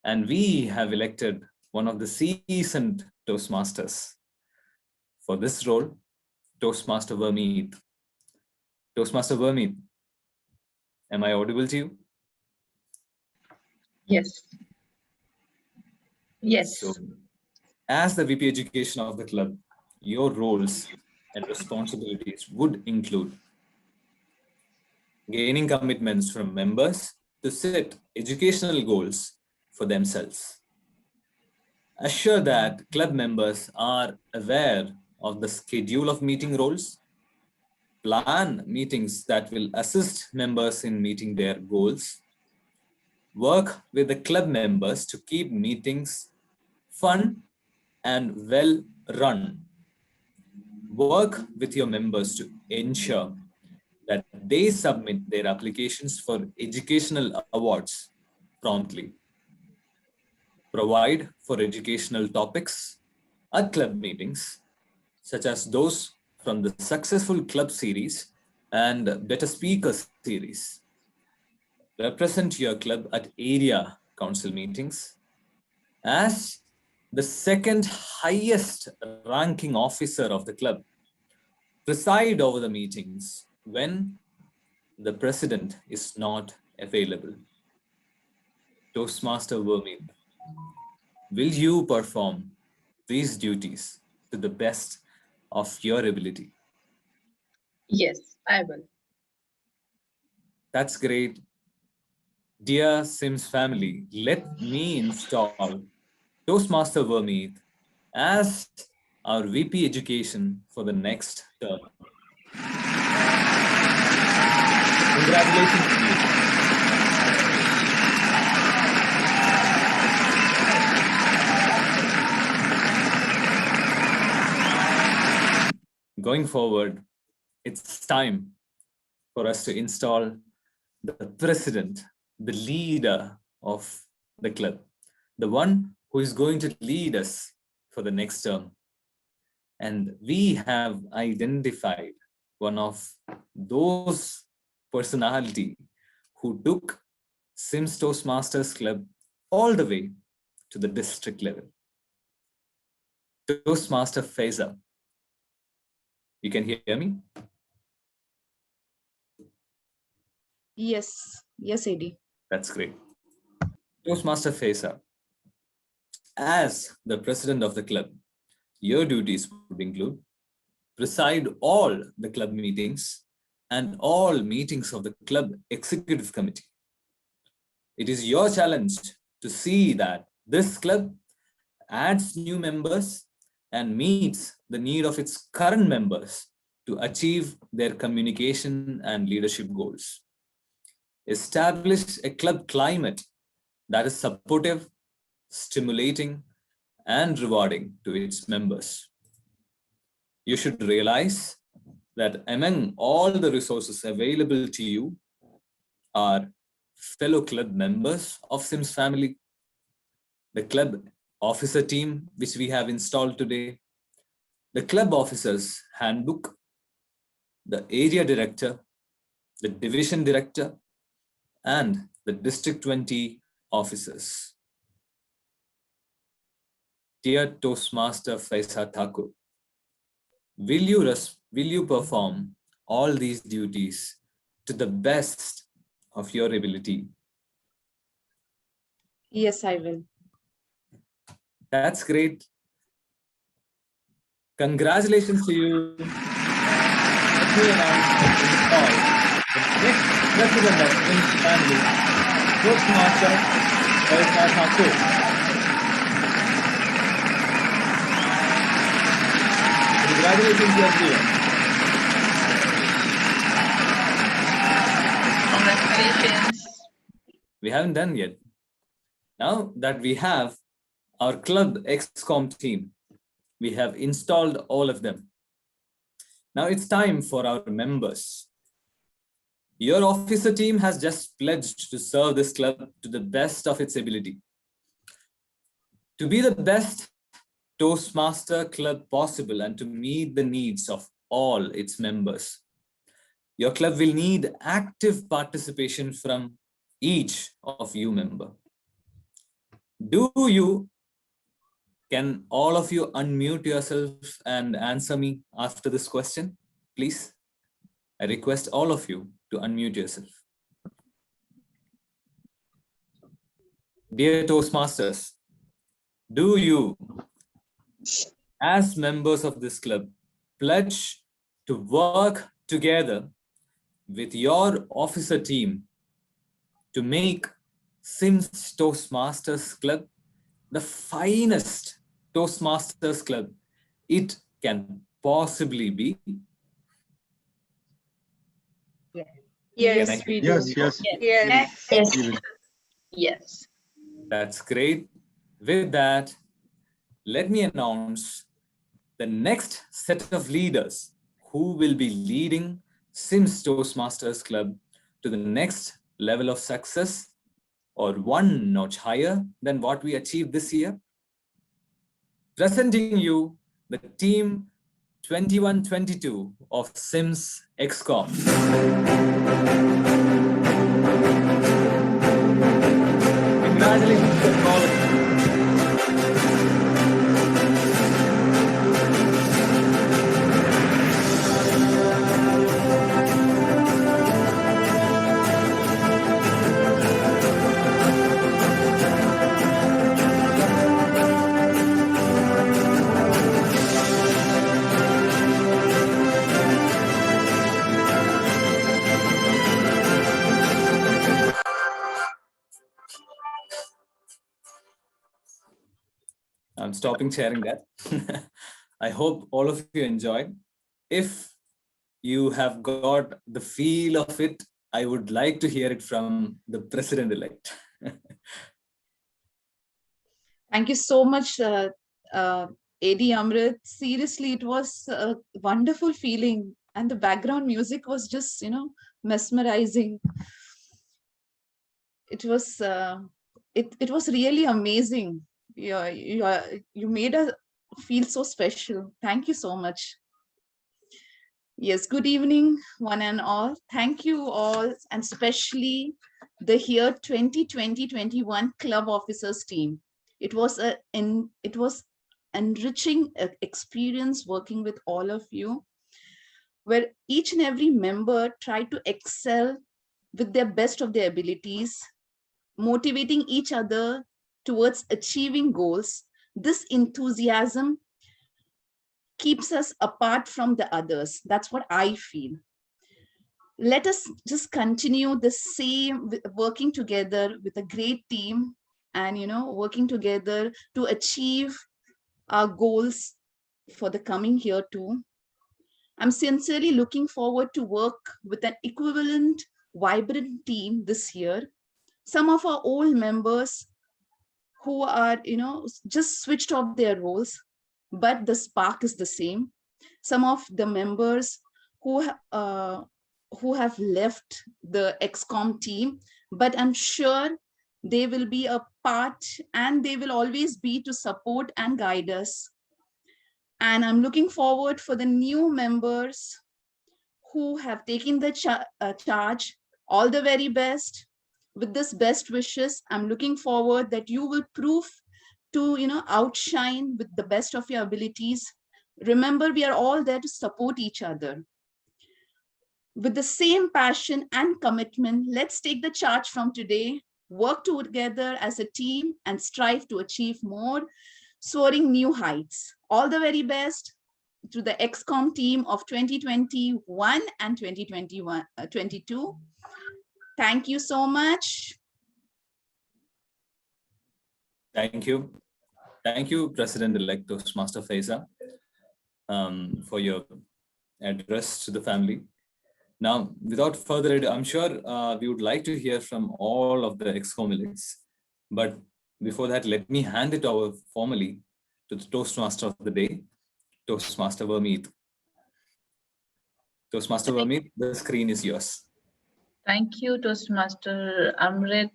And we have elected one of the seasoned Toastmasters for this role, Toastmaster Vermeet. Toastmaster Vermeet, am I audible to you? Yes. Yes. So, as the VP Education of the club, your roles and responsibilities would include gaining commitments from members to set educational goals for themselves. Assure that club members are aware of the schedule of meeting roles. Plan meetings that will assist members in meeting their goals. Work with the club members to keep meetings fun and well run. Work with your members to ensure that they submit their applications for educational awards promptly. Provide for educational topics at club meetings, such as those from the successful club series and better speaker series. Represent your club at area council meetings. As the second highest ranking officer of the club, preside over the meetings when the president is not available. Toastmaster Vermeet, will you perform these duties to the best of your ability? Yes, I will. That's great. Dear SIMS family, let me install Toastmaster Vermeet as our VP Education for the next term. Congratulations to you. Going forward, it's time for us to install the president, the leader of the club, the one who is going to lead us for the next term. And we have identified one of those personality who took SIMS Toastmasters Club all the way to the district level. Toastmaster Faiza. You can hear me? Yes, AD. That's great. Toastmaster Faiza, as the president of the club, your duties would include preside all the club meetings and all meetings of the club executive committee. It is your challenge to see that this club adds new members and meets the need of its current members to achieve their communication and leadership goals. Establish a club climate that is supportive, stimulating, and rewarding to its members. You should realize that among all the resources available to you are fellow club members of SIMS family, the club officer team, which we have installed today, the club officers handbook, the area director, the division director, and the District 20 officers. Dear Toastmaster Faiza Thakur, will you perform all these duties to the best of your ability? Yes, I will. That's great. Congratulations to you. Let me announce the next president of SIMS family, Toastmaster Faiza Thakur. Congratulations, everyone. Congratulations. We haven't done yet. Now that we have our club XCOM team, we have installed all of them. Now it's time for our members. Your officer team has just pledged to serve this club to the best of its ability. To be the best Toastmaster club possible and to meet the needs of all its members, your club will need active participation from each of you member. Can all of you unmute yourselves and answer me after this question, please? I request all of you to unmute yourself. Dear Toastmasters, do you, as members of this club, pledge to work together with your officer team to make SIMS Toastmasters Club the finest Toastmasters Club it can possibly be? Yes, we do. Yes, yes. Yes. We will. Yes. That's great. With that, let me announce the next set of leaders who will be leading SIMS Toastmasters Club to the next level of success, or one notch higher than what we achieved this year. Presenting you the team 21-22 of SIMS XCOM. Congratulations to all of you. I'm stopping sharing that. I hope all of you enjoyed. If you have got the feel of it, I would like to hear it from the president-elect. Thank you so much, AD Amrit. Seriously, it was a wonderful feeling. And the background music was just, mesmerizing. It was it was really amazing. You made us feel so special. Thank you so much. Yes, good evening, one and all. Thank you all, and especially the here 2020-21 club officers team. It was enriching experience working with all of you, where each and every member tried to excel with their best of their abilities, motivating each other towards achieving goals. This enthusiasm keeps us apart from the others. That's what I feel. Let us just continue the same, working together with a great team and, working together to achieve our goals for the coming year too. I'm sincerely looking forward to work with an equivalent, vibrant team this year. Some of our old members who are, just switched off their roles, but the spark is the same. Some of the members who have left the XCOM team, but I'm sure they will be a part and they will always be to support and guide us. And I'm looking forward for the new members who have taken the charge. All the very best. With this best wishes, I'm looking forward that you will prove to, outshine with the best of your abilities. Remember, we are all there to support each other. With the same passion and commitment, let's take the charge from today, work together as a team and strive to achieve more, soaring new heights. All the very best to the XCOM team of 2021 and 2022. Thank you so much. Thank you. Thank you, President-elect Toastmaster Faiza, for your address to the family. Now, without further ado, I'm sure we would like to hear from all of the XCOM-elites. But before that, let me hand it over formally to the Toastmaster of the day, Toastmaster Vermeet. Toastmaster Vermeet, the screen is yours. Thank you, Toastmaster Amrit.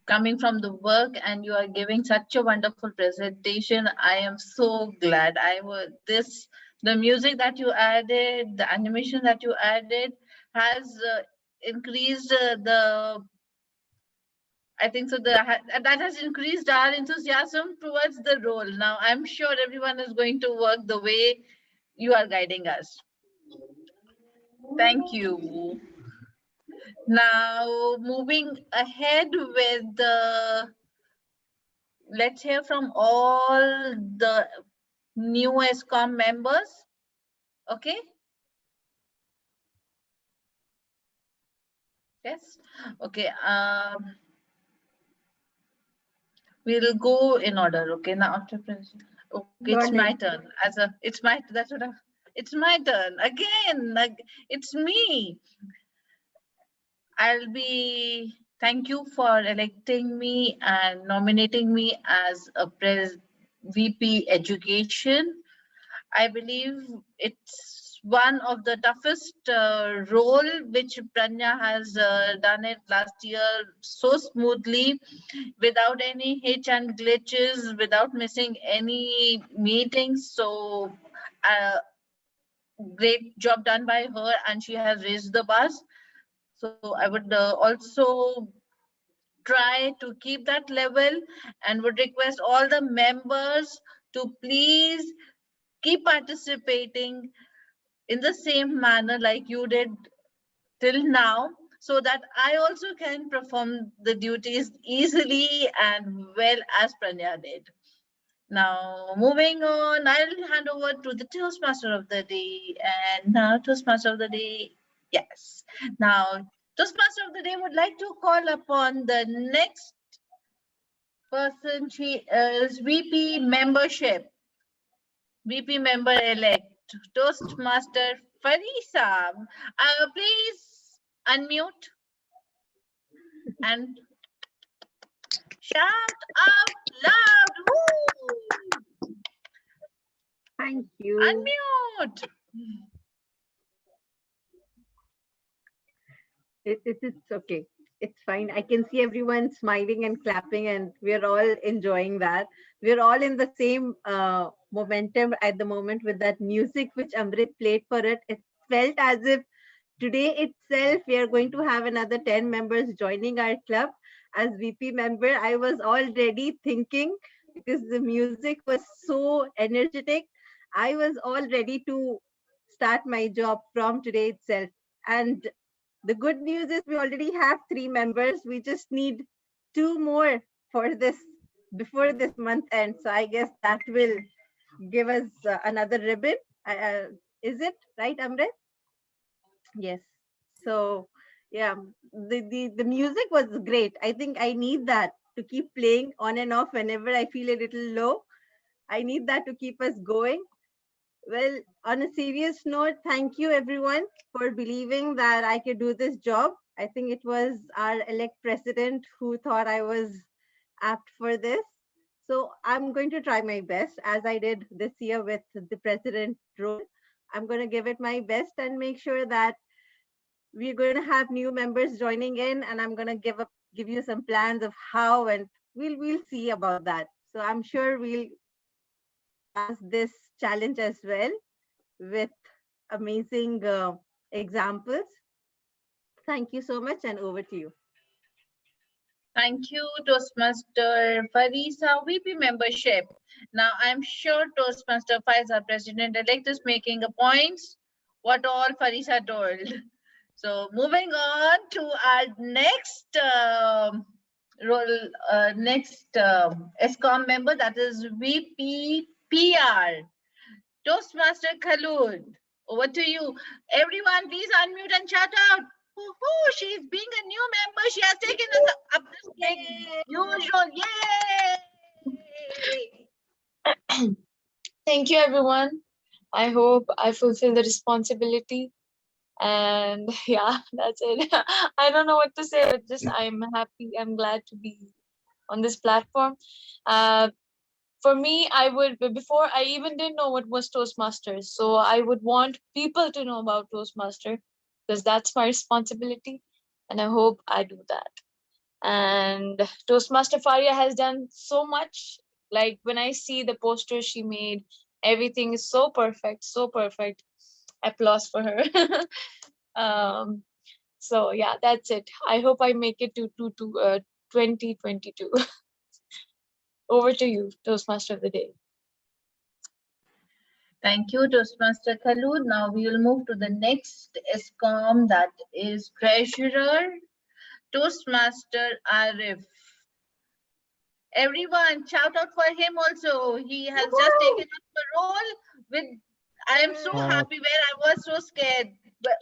Coming from the work and you are giving such a wonderful presentation. I am so glad. The music that you added, the animation that you added has increased the I think so. That has increased our enthusiasm towards the role. Now, I'm sure everyone is going to work the way you are guiding us. Thank you. Now, moving ahead with the, let's hear from all the new ESCOM members. Okay. Yes. Okay. We'll go in order. Okay. Now after presentation. Okay, Go it's my ahead. turn. It's my turn again. Like, it's me. Thank you for electing me and nominating me as a VP Education. I believe it's one of the toughest role which Pranya has done it last year so smoothly, without any hitch and glitches, without missing any meetings. So great job done by her, and she has raised the bars. So I would also try to keep that level, and would request all the members to please keep participating in the same manner like you did till now, so that I also can perform the duties easily and well as Pranya did. Now, moving on, I'll hand over to the Toastmaster of the day. And now, Toastmaster of the day, yes. Now, Toastmaster of the day would like to call upon the next person. She is VP membership, VP member elect, Toastmaster Farisa. Please unmute and shout out loud. Woo! Thank you. Unmute. It's okay. It's fine. I can see everyone smiling and clapping, and we're all enjoying that. We're all in the same momentum at the moment with that music which Amrit played for it. It felt as if today itself we are going to have another 10 members joining our club as VP member. I was already thinking, because the music was so energetic, I was all ready to start my job from today itself. And the good news is we already have 3 members. We just need 2 more for this before this month ends. So I guess that will give us another ribbon. Is it right, Amrit? Yes. So yeah, the music was great. I think I need that to keep playing on and off whenever I feel a little low. I need that to keep us going. Well, on a serious note, thank you everyone for believing that I could do this job. I think it was our elect president who thought I was apt for this. So I'm going to try my best, as I did this year with the president role. I'm going to give it my best and make sure that we're going to have new members joining in, and I'm going to give you some plans of how, and we'll see about that. So I'm sure we'll pass this challenge as well with amazing examples. Thank you so much, and over to you. Thank you, Toastmaster Farisa, VP membership. Now, I'm sure Toastmaster Farisa, President-elect, is making a points what all Farisa told. So, moving on to our next ESCOM member, that is VP PR, Toastmaster Khalud. Over to you. Everyone, please unmute and shout out. She's being a new member. She has taken us up this big usual. Yay! Thank you, everyone. I hope I fulfill the responsibility. And yeah, that's it. I don't know what to say, but just I'm happy. I'm glad to be on this platform. For me, I would, before I even didn't know what was Toastmasters. So I would want people to know about Toastmaster, because that's my responsibility. And I hope I do that. And Toastmaster Faria has done so much. Like when I see the poster she made, everything is so perfect, so perfect. Applause for her. So yeah, that's it. I hope I make it to 2022. Over to you, Toastmaster of the Day. Thank you, Toastmaster Khalud. Now we will move to the next ESCOM, that is Treasurer, Toastmaster Arif. Everyone, shout out for him also. He has just taken up the role with, I am so happy where I was so scared. But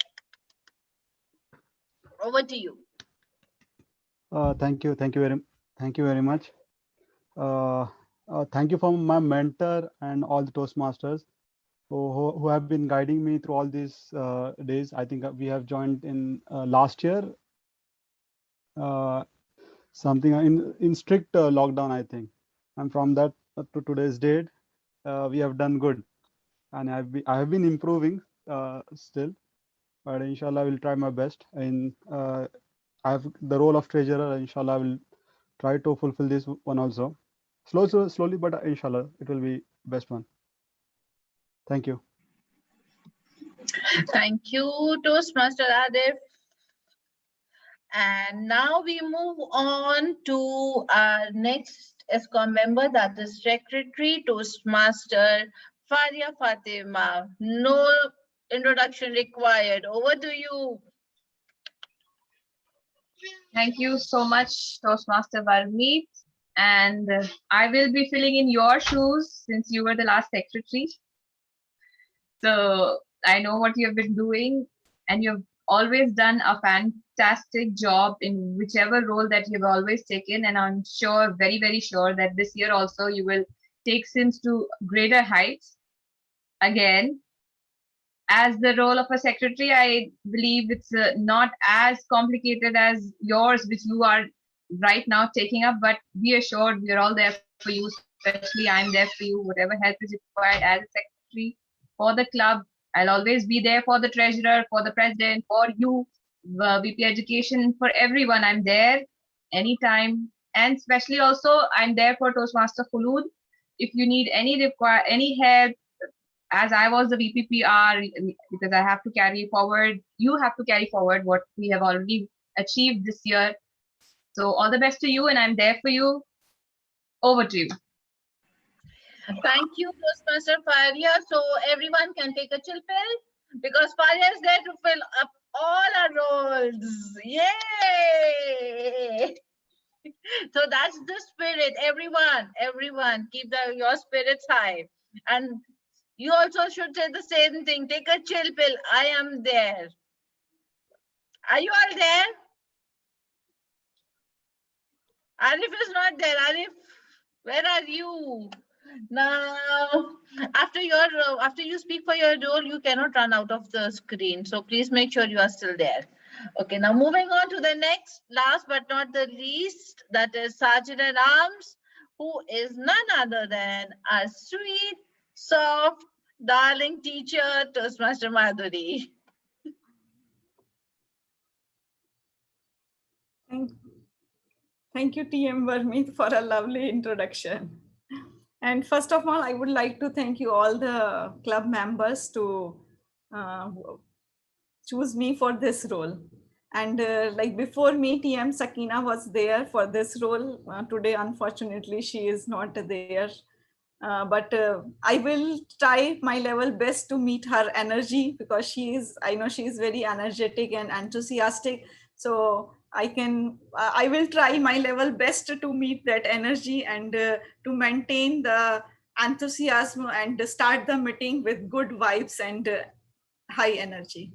over to you. Thank you very much. Thank you for my mentor and all the Toastmasters who have been guiding me through all these days. I think we have joined in last year, something in strict lockdown, I think. And from that to today's date, we have done good. And I have been improving still, but inshallah I will try my best. And I have the role of treasurer. Inshallah I will try to fulfill this one also. Slowly, but inshallah it will be best one. Thank you. Thank you, Toastmaster Arif. And now we move on to our next ESCOM member, that is Secretary Toastmaster Faria Fatima. No introduction required. Over to you. Thank you so much, Toastmaster Varmeet. And I will be filling in your shoes since you were the last secretary. So I know what you have been doing, and you've always done a fantastic job in whichever role that you've always taken. And I'm sure, very, very sure that this year also you will take SIMS to greater heights. Again, as the role of a secretary, I believe it's not as complicated as yours, which you are right now taking up, but be assured we are all there for you, especially I'm there for you. Whatever help is required as a secretary for the club, I'll always be there for the treasurer, for the president, for you, VP Education, for everyone. I'm there anytime, and especially also I'm there for Toastmaster Khulud. If you need any help, as I was the VPPR, because I have to carry forward, you have to carry forward what we have already achieved this year. So all the best to you, and I'm there for you. Over to you. Thank you, Toastmaster Faria. So everyone can take a chill pill because Faria is there to fill up all our roles. Yay! So that's the spirit. Everyone, keep your spirits high. And you also should say the same thing. Take a chill pill. I am there. Are you all there? Arif is not there. Arif, where are you? Now, after you speak for your role, you cannot run out of the screen. So please make sure you are still there. Okay, now moving on to the next, last but not the least, that is Sergeant at Arms, who is none other than our sweet, soft, darling teacher, Toastmaster Madhuri. Thank you, TM Varmeet, for a lovely introduction. And first of all, I would like to thank you all the club members to choose me for this role. And like before me, TM Sakina was there for this role. Today, unfortunately, she is not there. But I will try my level best to meet her energy because I know she is very energetic and enthusiastic. So I will try my level best to meet that energy and to maintain the enthusiasm and start the meeting with good vibes and high energy.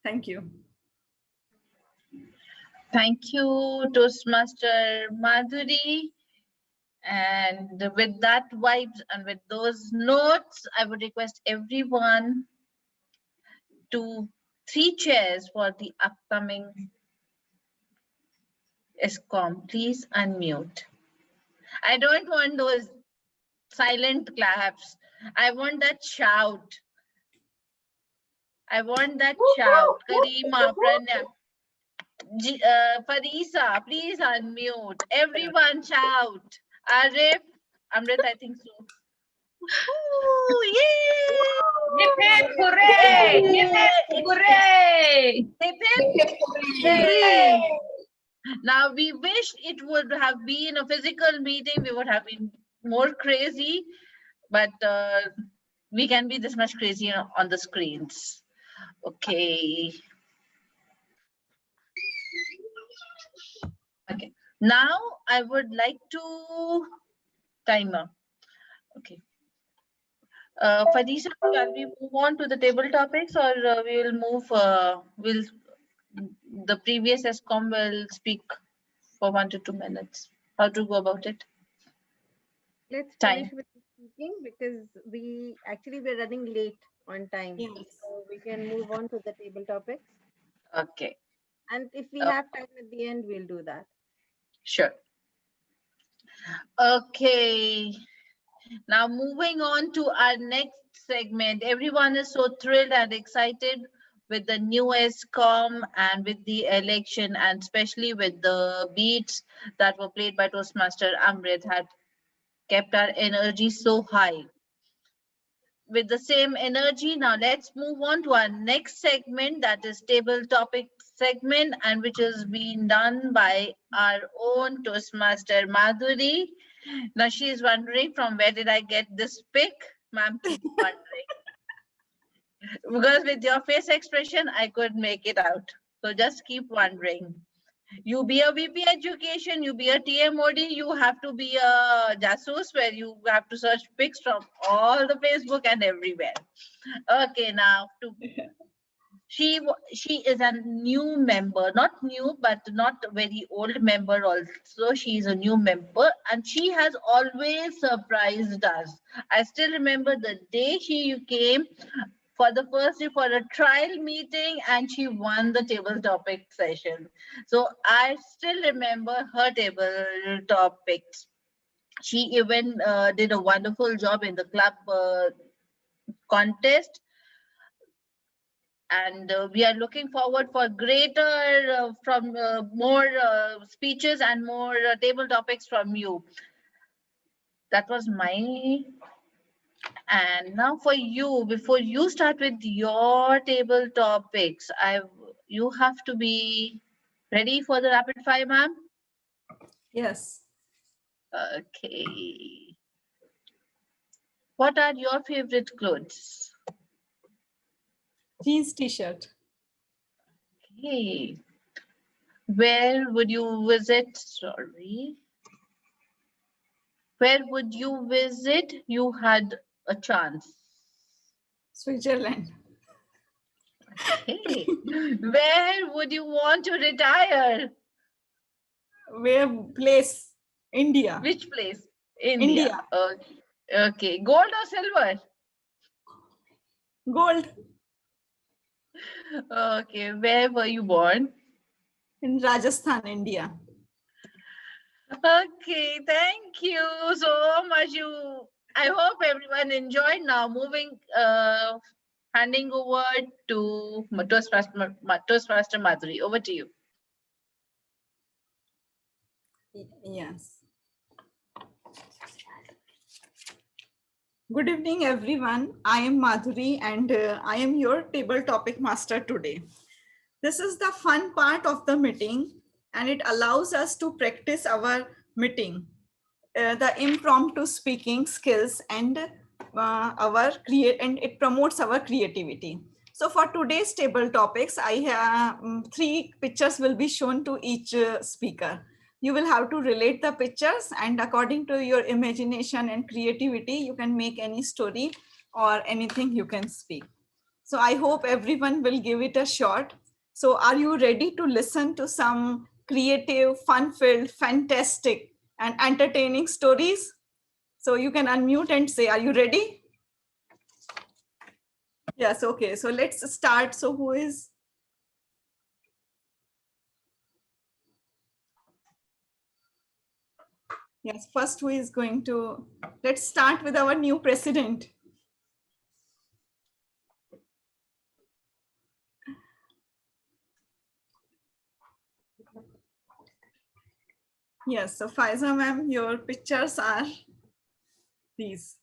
Thank you. Thank you, Toastmaster Madhuri. And with that vibes and with those notes, I would request everyone to 3 chairs for the upcoming ESCOM. Please unmute. I don't want those silent claps. I want that shout. I want that shout. Karima, Pranya, Farisa, please unmute. Everyone shout. Arif, Amrit, I think so. Ooh, yay! Hip hip hooray! Hip hip hooray! Hip hip hooray! Now, we wish it would have been a physical meeting. We would have been more crazy, but we can be this much crazy on the screens. Okay. Okay. Now, I would like to timer. Okay. Fadisha, shall we move on to the table topics, or we will move? Will the previous ESCOM will speak for 1 to 2 minutes? How to go about it? Let's Time. finish with the speaking because we're running late on time. Yes. So we can move on to the table topics. Okay. And if we Oh. have time at the end, we'll do that. Sure. Okay. Now moving on to our next segment. Everyone is so thrilled and excited with the new ESCOM and with the election, and especially with the beats that were played by Toastmaster Amrit had kept our energy so high. With the same energy, now let's move on to our next segment, that is table topic segment, and which is being done by our own Toastmaster Madhuri. Now she is wondering, from where did I get this pic? Ma'am, keep wondering. Because with your face expression, I could make it out. So just keep wondering. You be a VP education, you be a TMOD, you have to be a jasus where you have to search pics from all the Facebook and everywhere. Okay, now she is a new member, not new, but not very old member also. She is a new member and she has always surprised us. I still remember the day she came for the first day for a trial meeting and she won the table topic session. So I still remember her table topics. She even did a wonderful job in the club contest. And we are looking forward for greater more speeches and more table topics from you. That was my. And now for you, before you start with your table topics, you have to be ready for the rapid fire, ma'am. Yes. Okay. What are your favorite clothes? Jeans t-shirt. Okay. Where would you visit? Sorry. Where would you visit? You had a chance. Switzerland. Okay. Where would you want to retire? Where place? India. Which place? India. India. Okay. Gold or silver? Gold. Okay. Where were you born? In Rajasthan, India. Okay. Thank you so much. I hope everyone enjoyed. Now moving, handing over to Toastmaster Madhuri. Over to you. Yes. Good evening, everyone. I am Madhuri and I am your table topic master today. This is the fun part of the meeting and it allows us to practice our meeting, the impromptu speaking skills and it promotes our creativity. So for today's table topics, I have 3 pictures will be shown to each speaker. You will have to relate the pictures and according to your imagination and creativity, you can make any story or anything you can speak. So I hope everyone will give it a shot. So are you ready to listen to some creative, fun-filled, fantastic and entertaining stories? So you can unmute and say, are you ready? Yes, okay. So let's start. So who is? Yes, first who is going to, let's start with our new president. Yes, so Faiza ma'am, your pictures are these.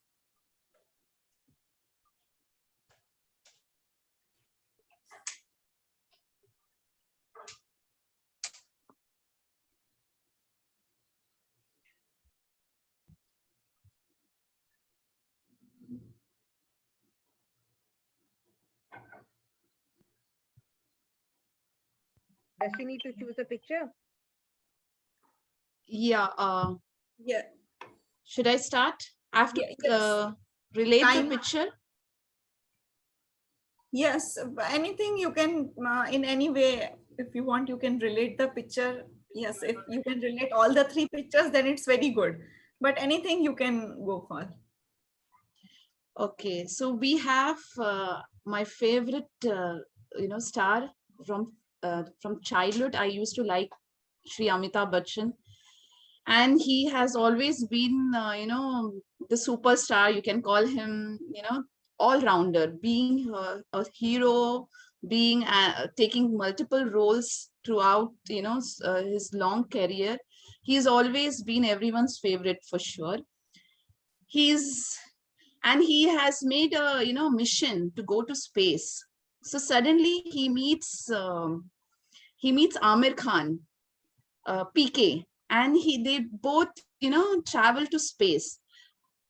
Does she need to choose a picture? Yeah. Yeah. Should I start? I have to Yes. relate Time. the picture. Yes, anything you can, in any way, if you want, you can relate the picture. Yes, if you can relate all the three pictures, then it's very good. But anything you can go for. Okay, so we have my favorite, star from childhood. I used to like Shri Amitabh Bachchan, and he has always been, the superstar. You can call him, all-rounder, being a hero, being taking multiple roles throughout, his long career. He's always been everyone's favorite for sure. And he has made a mission to go to space. So suddenly he meets Amir Khan, PK, and they both travel to space.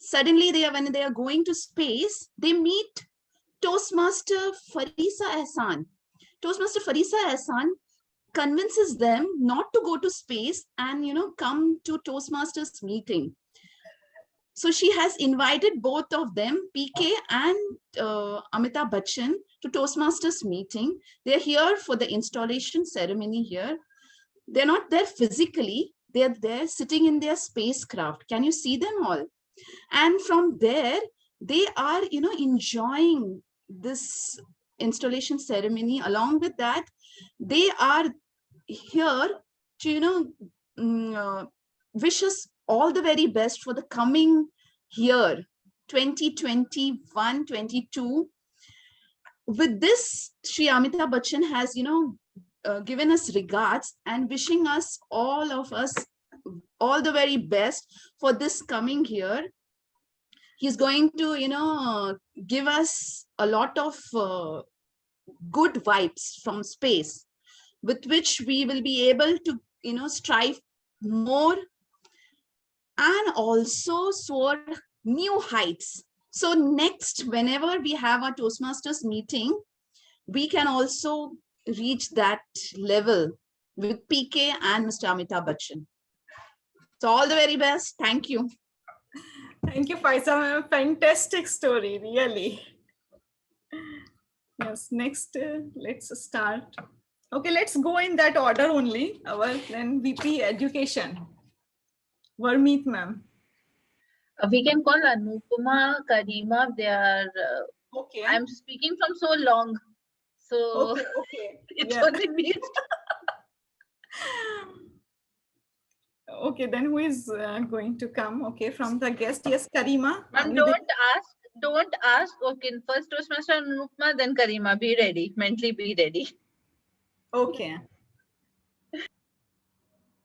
Suddenly when they are going to space, they meet Toastmaster Farisa Ehsan. Toastmaster Farisa Ehsan convinces them not to go to space and come to Toastmasters meeting. So she has invited both of them, PK and Amitabh Bachchan, to Toastmasters meeting. They're here for the installation ceremony here. They're not there physically. They're there sitting in their spacecraft. Can you see them all? And from there, they are, enjoying this installation ceremony. Along with that, they are here to, wish us all the very best for the coming year, 2021-22. With this, Shri Amitabh Bachchan has, given us regards and wishing us, all of us, all the very best for this coming year. He's going to, give us a lot of good vibes from space, with which we will be able to, strive more and also soar new heights. So next, whenever we have our Toastmasters meeting, we can also reach that level with PK and Mr. Amitabh Bachchan. So all the very best. Thank you. Thank you, Faisa. Fantastic story, really. Yes, next, let's start. Okay, let's go in that order only. Our then VP Education, Varmeet ma'am. We can call Anupama, Karima. They are. Okay. I'm speaking from so long, so Okay. it's Yeah. only me. Okay, then who is going to come? Okay, from the guest, yes, Karima. Ma'am, don't ask. Okay, first Toastmaster Anupama, then Karima. Be ready, mentally be ready. Okay.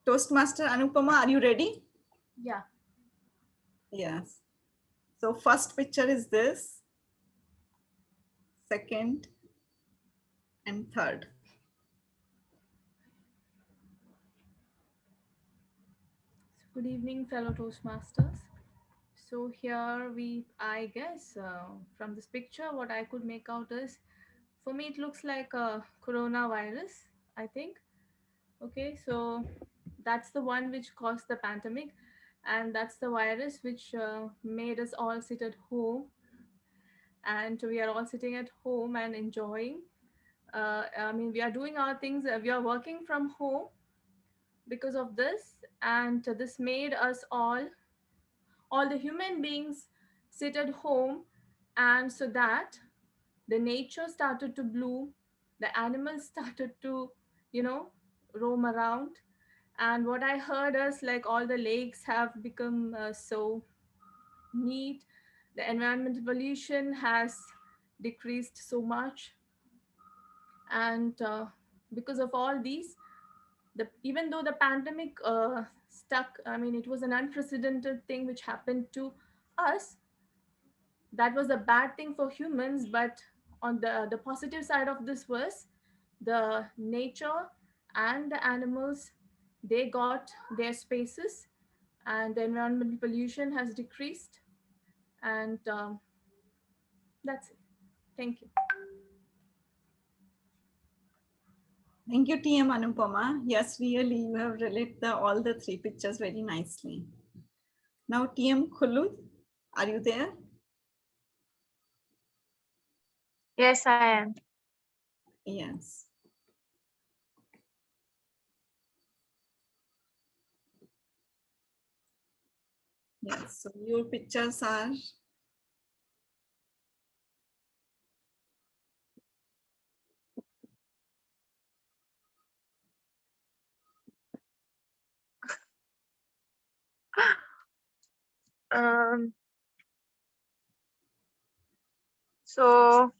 Toastmaster Anupama, are you ready? Yeah. Yes. So first picture is this, second and third. Good evening, fellow Toastmasters. So here I guess, from this picture, what I could make out is, for me, it looks like a coronavirus, I think. Okay, so that's the one which caused the pandemic, and that's the virus which made us all sit at home, and we are all sitting at home and enjoying. I mean, we are doing our things, we are working from home because of this, and this made us all the human beings sit at home, and so that the nature started to bloom, the animals started to, you know, roam around. And what I heard is like all the lakes have become so neat, the environmental pollution has decreased so much, and because of all these, even though the pandemic stuck, I mean, it was an unprecedented thing which happened to us. That was a bad thing for humans, but on the positive side of this was the nature and the animals, they got their spaces, and the environmental pollution has decreased, and that's it. Thank you. Thank you, TM Anupama. Yes, really, you have related all the three pictures very nicely. Now, TM Khulud, are you there? Yes, I am. Yes. Yes, so your pictures are Um, so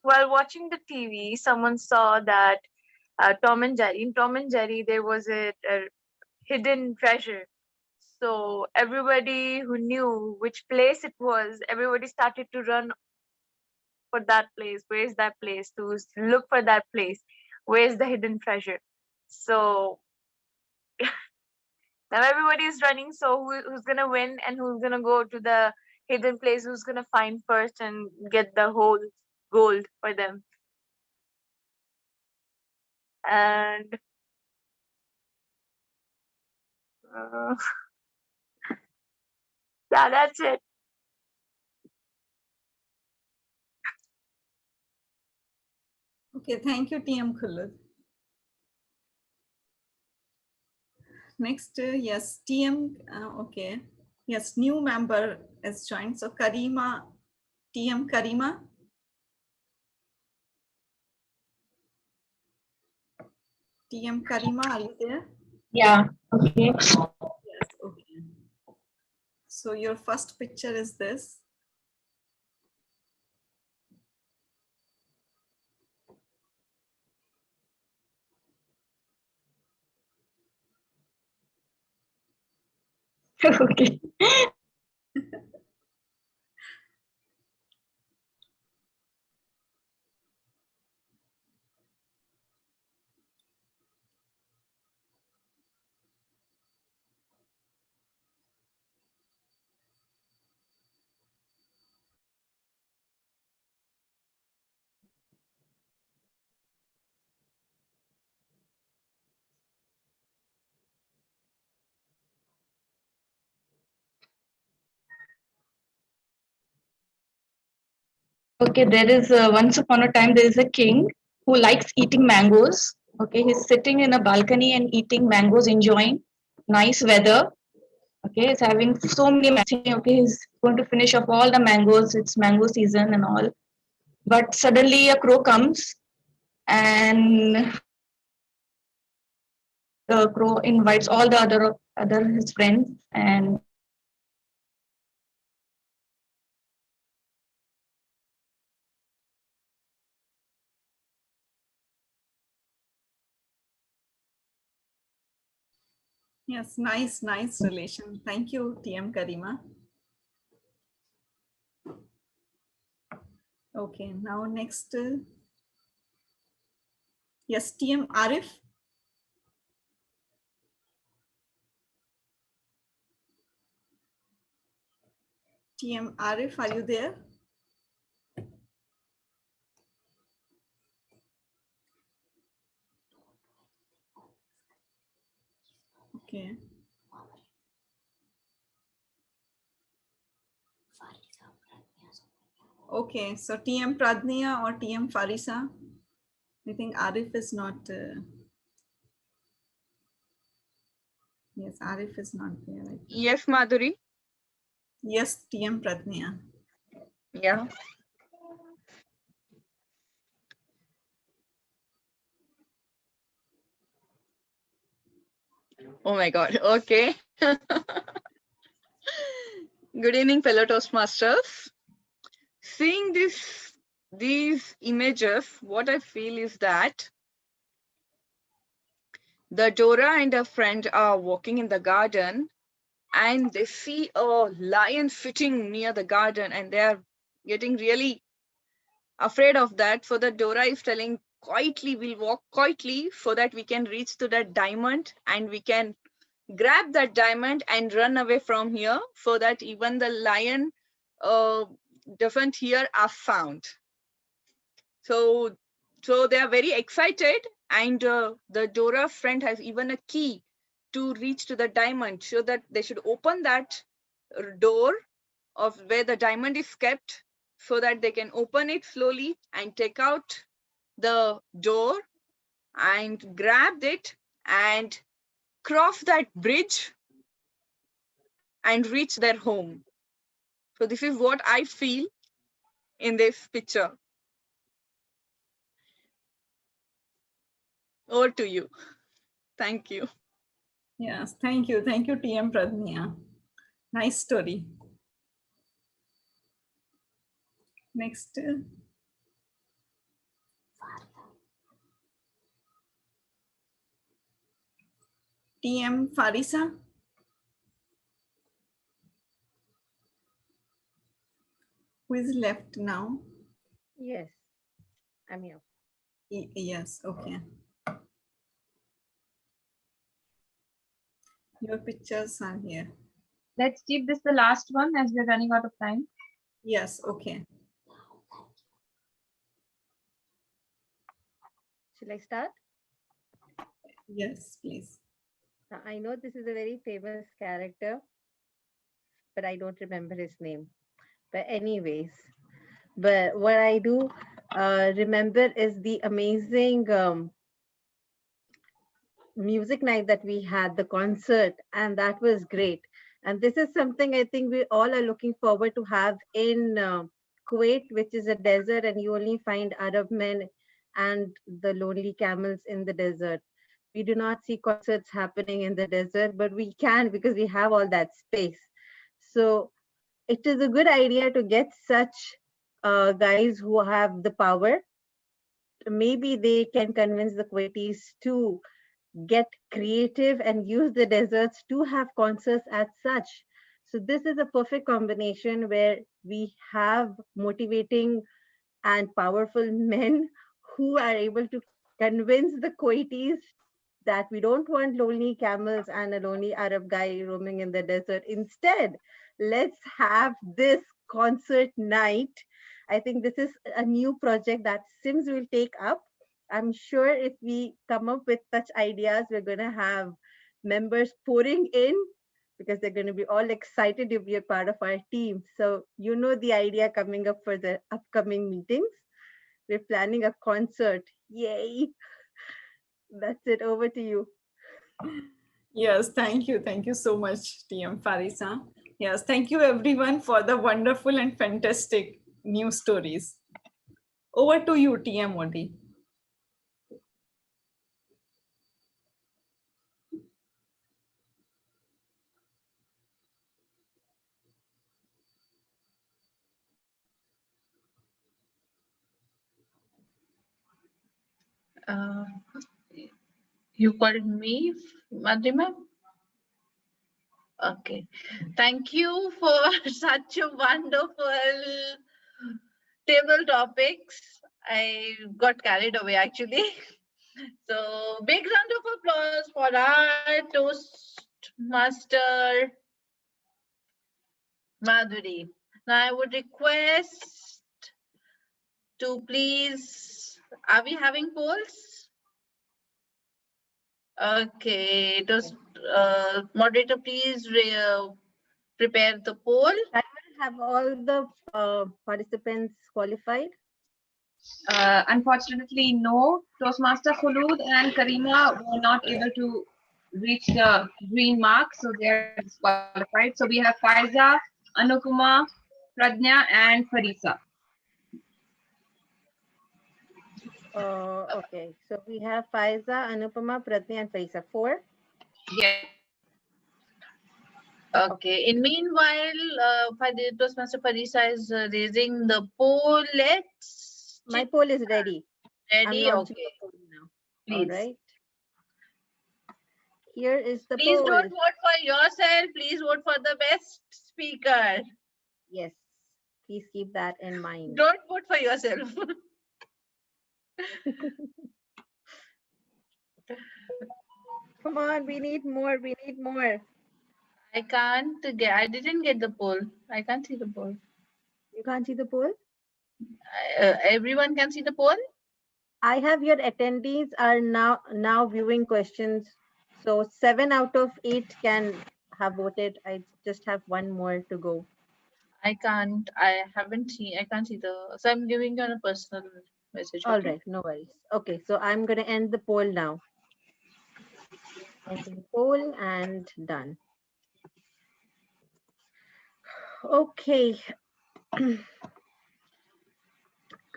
while watching the TV, someone saw that Tom and Jerry. In Tom and Jerry, there was a hidden treasure. So everybody who knew which place it was, everybody started to run for that place. Where's that place? To look for that place. Where's the hidden treasure? So now everybody is running. So who's gonna win and who's gonna go to the hidden place? Who's gonna find first and get the whole gold for them? And uh, yeah, that's it. okay. Thank you, TM Khulud. Next, yes, TM. Okay. Yes, new member has joined. So Karima, TM Karima. TM Karima, are you there? Yeah. Okay. Yes, okay. So your first picture is this. Okay. Okay, there is once upon a time there is a king who likes eating mangoes. Okay, he's sitting in a balcony and eating mangoes, enjoying nice weather. Okay, he's having so many mangoes. Okay, he's going to finish off all the mangoes. It's mango season and all. But suddenly a crow comes and the crow invites all the other his friends and Yes, nice relation. Thank you, TM Karima. Okay, now next. Yes, TM Arif. TM Arif, are you there? Okay. Okay, so TM Pradnya or TM Farisa? I think Arif is not. Yes, Arif is not there. Right? Yes, Madhuri. Yes, TM Pradnya. Yeah. Oh my God. Okay. Good evening, fellow Toastmasters. Seeing these images, what I feel is that the Dora and her friend are walking in the garden and they see a lion sitting near the garden and they are getting really afraid of that. So the Dora is telling quietly, we'll walk quietly so that we can reach to that diamond and we can grab that diamond and run away from here so that even the lion doesn't hear our sound. So they are very excited, and the Dora friend has even a key to reach to the diamond, so that they should open that door of where the diamond is kept, so that they can open it slowly and take out the door and grab it and cross that bridge and reach their home. So this is what I feel in this picture. Over to you. Thank you. Yes, thank you. Thank you, TM Pradnya. Nice story. Next. TM Farisa. Who is left now? Yes, I'm here. Yes, okay. Your pictures are here. Let's keep this the last one as we're running out of time. Yes, okay. Shall I start? Yes, please. Now, I know this is a very famous character, but I don't remember his name. But anyways, but what I do remember is the amazing music night that we had, the concert, and that was great. And this is something I think we all are looking forward to have in Kuwait, which is a desert, and you only find Arab men and the lonely camels in the desert. We do not see concerts happening in the desert, but we can because we have all that space. So it is a good idea to get such guys who have the power. Maybe they can convince the Kuwaitis to get creative and use the deserts to have concerts as such. So this is a perfect combination where we have motivating and powerful men who are able to convince the Kuwaitis that we don't want lonely camels and a lonely Arab guy roaming in the desert. Instead, let's have this concert night. I think this is a new project that SIMS will take up. I'm sure if we come up with such ideas, we're going to have members pouring in because they're going to be all excited to be a part of our team. So, you know, the idea coming up for the upcoming meetings. We're planning a concert. Yay! That's it. Over to you. Yes, thank you. Thank you so much, TM Farisa. Yes, thank you everyone for the wonderful and fantastic news stories. Over to you, TM Modi. You called me, Madhima? Okay. Thank you for such a wonderful table topics. I got carried away actually. So big round of applause for our Toastmaster Madhuri. Now I would request to please, are we having polls? Okay, moderator, please prepare the poll. I will have all the participants qualified. Unfortunately, no. Toastmaster Khulud and Karima were not able to reach the green mark, so they are disqualified. So we have Faiza, Anupama, Pradnya, and Farisa. Okay, so we have Faiza, Anupama, Pratnya, and Farisa. 4? Yes. Okay. In meanwhile, Toastmaster Farisa is raising the poll. Let's. My poll is ready. Ready? I'm launching Okay. the poll now. Please. All right. Here is the Please poll. don't vote for yourself. Please vote for the best speaker. Yes. Please keep that in mind. Don't vote for yourself. Come on, we need more. We need more. I didn't get the poll. I can't see the poll. You can't see the poll? Everyone can see the poll? I have your attendees are now viewing questions. So 7 out of 8 can have voted. I just have one more to go. I can't see the, so I'm giving you on a personal message. All Okay? right, no worries. Okay, so I'm going to end the poll now. Ending poll and done. Okay.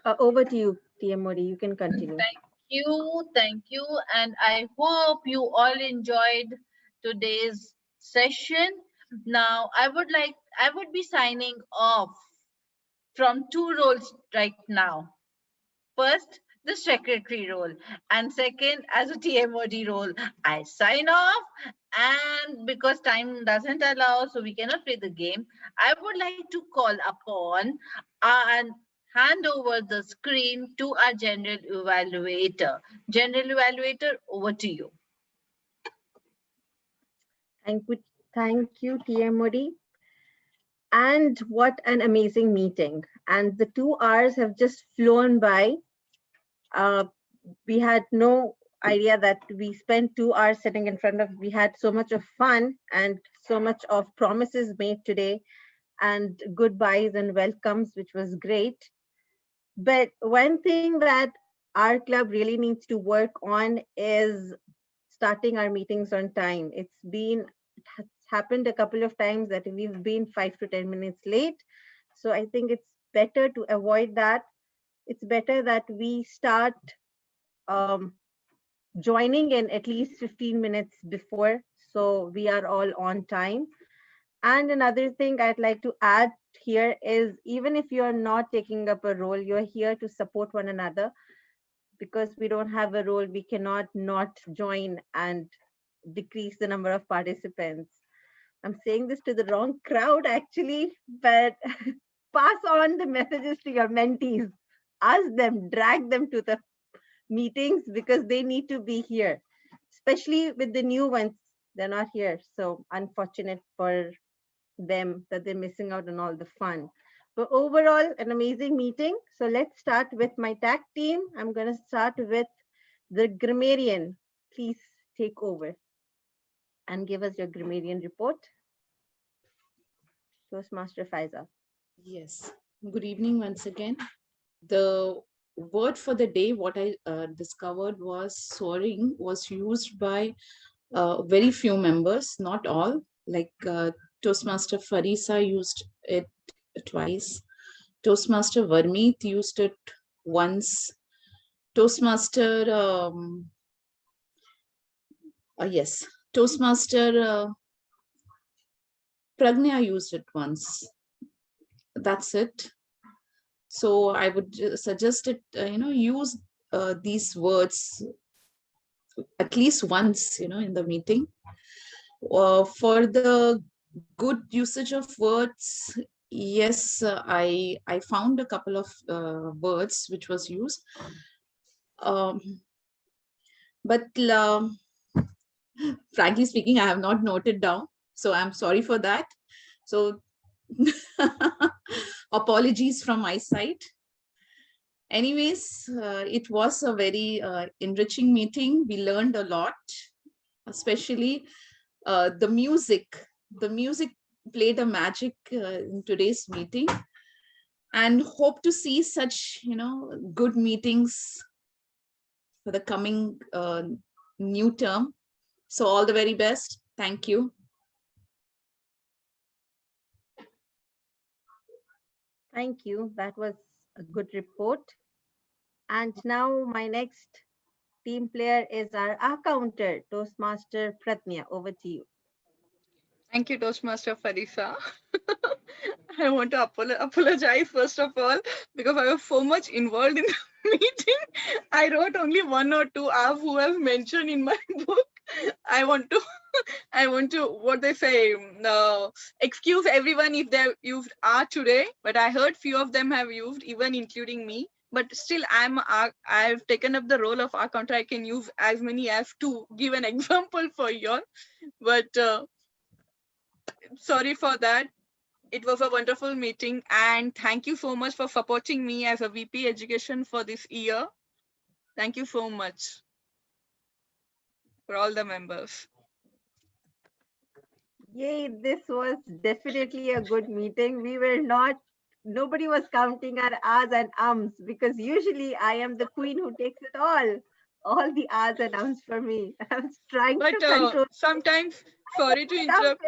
Over to you, TM Modi. You can continue. Thank you. And I hope you all enjoyed today's session. Now, I would be signing off from 2 roles right now. First, the secretary role, and second, as a TMOD role. I sign off, and because time doesn't allow, so we cannot play the game, I would like to call upon and hand over the screen to our general evaluator. General evaluator, over to you. Thank you, TM Modi. And what an amazing meeting. And the 2 hours have just flown by. We had no idea that we spent 2 hours sitting in front of, we had so much of fun and so much of promises made today and goodbyes and welcomes, which was great. But one thing that our club really needs to work on is starting our meetings on time. It has happened a couple of times that we've been 5 to 10 minutes late. So I think it's better to avoid that. It's better that we start joining in at least 15 minutes before, so we are all on time. And another thing I'd like to add here is, even if you're not taking up a role, you're here to support one another. Because we don't have a role, we cannot not join and decrease the number of participants. I'm saying this to the wrong crowd actually, but pass on the messages to your mentees. Ask them, drag them to the meetings because they need to be here, especially with the new ones. They're not here. So unfortunate for them that they're missing out on all the fun. But overall, an amazing meeting. So let's start with my tag team. I'm going to start with the grammarian. Please take over and give us your grammarian report. Toastmaster Faiza. Yes. Good evening once again. The word for the day, what I discovered was soaring was used by very few members, not all. Like Toastmaster Farisa used it twice. Toastmaster Varmeet used it once. Toastmaster, Toastmaster Pragnya used it once. That's it. So I would suggest it, use these words at least once, in the meeting. For the good usage of words, yes, I found a couple of words which was used. But frankly speaking, I have not noted down. So I'm sorry for that. So apologies from my side. Anyways, it was a very enriching meeting. We learned a lot, especially the music. The music played a magic in today's meeting, and hope to see such, good meetings for the coming new term. So all the very best. Thank you. Thank you. That was a good report. And now my next team player is our accounter, Toastmaster Pratnya. Over to you. Thank you, Toastmaster Farisa. I want to apologize first of all because I was so much involved in the meeting. I wrote only 1 or 2 who have mentioned in my book. I want to, what they say, excuse everyone if they used R today, but I heard few of them have used, even including me. But still, I've taken up the role of accountant. I can use as many as to give an example for you all. But sorry for that. It was a wonderful meeting, and thank you so much for supporting me as a VP Education for this year. Thank you so much for all the members. Yay, this was definitely a good meeting. Nobody was counting our ahs and ums, because usually I am the queen who takes it all the ahs and ums for me. I was trying But to control. sometimes, sorry to interrupt.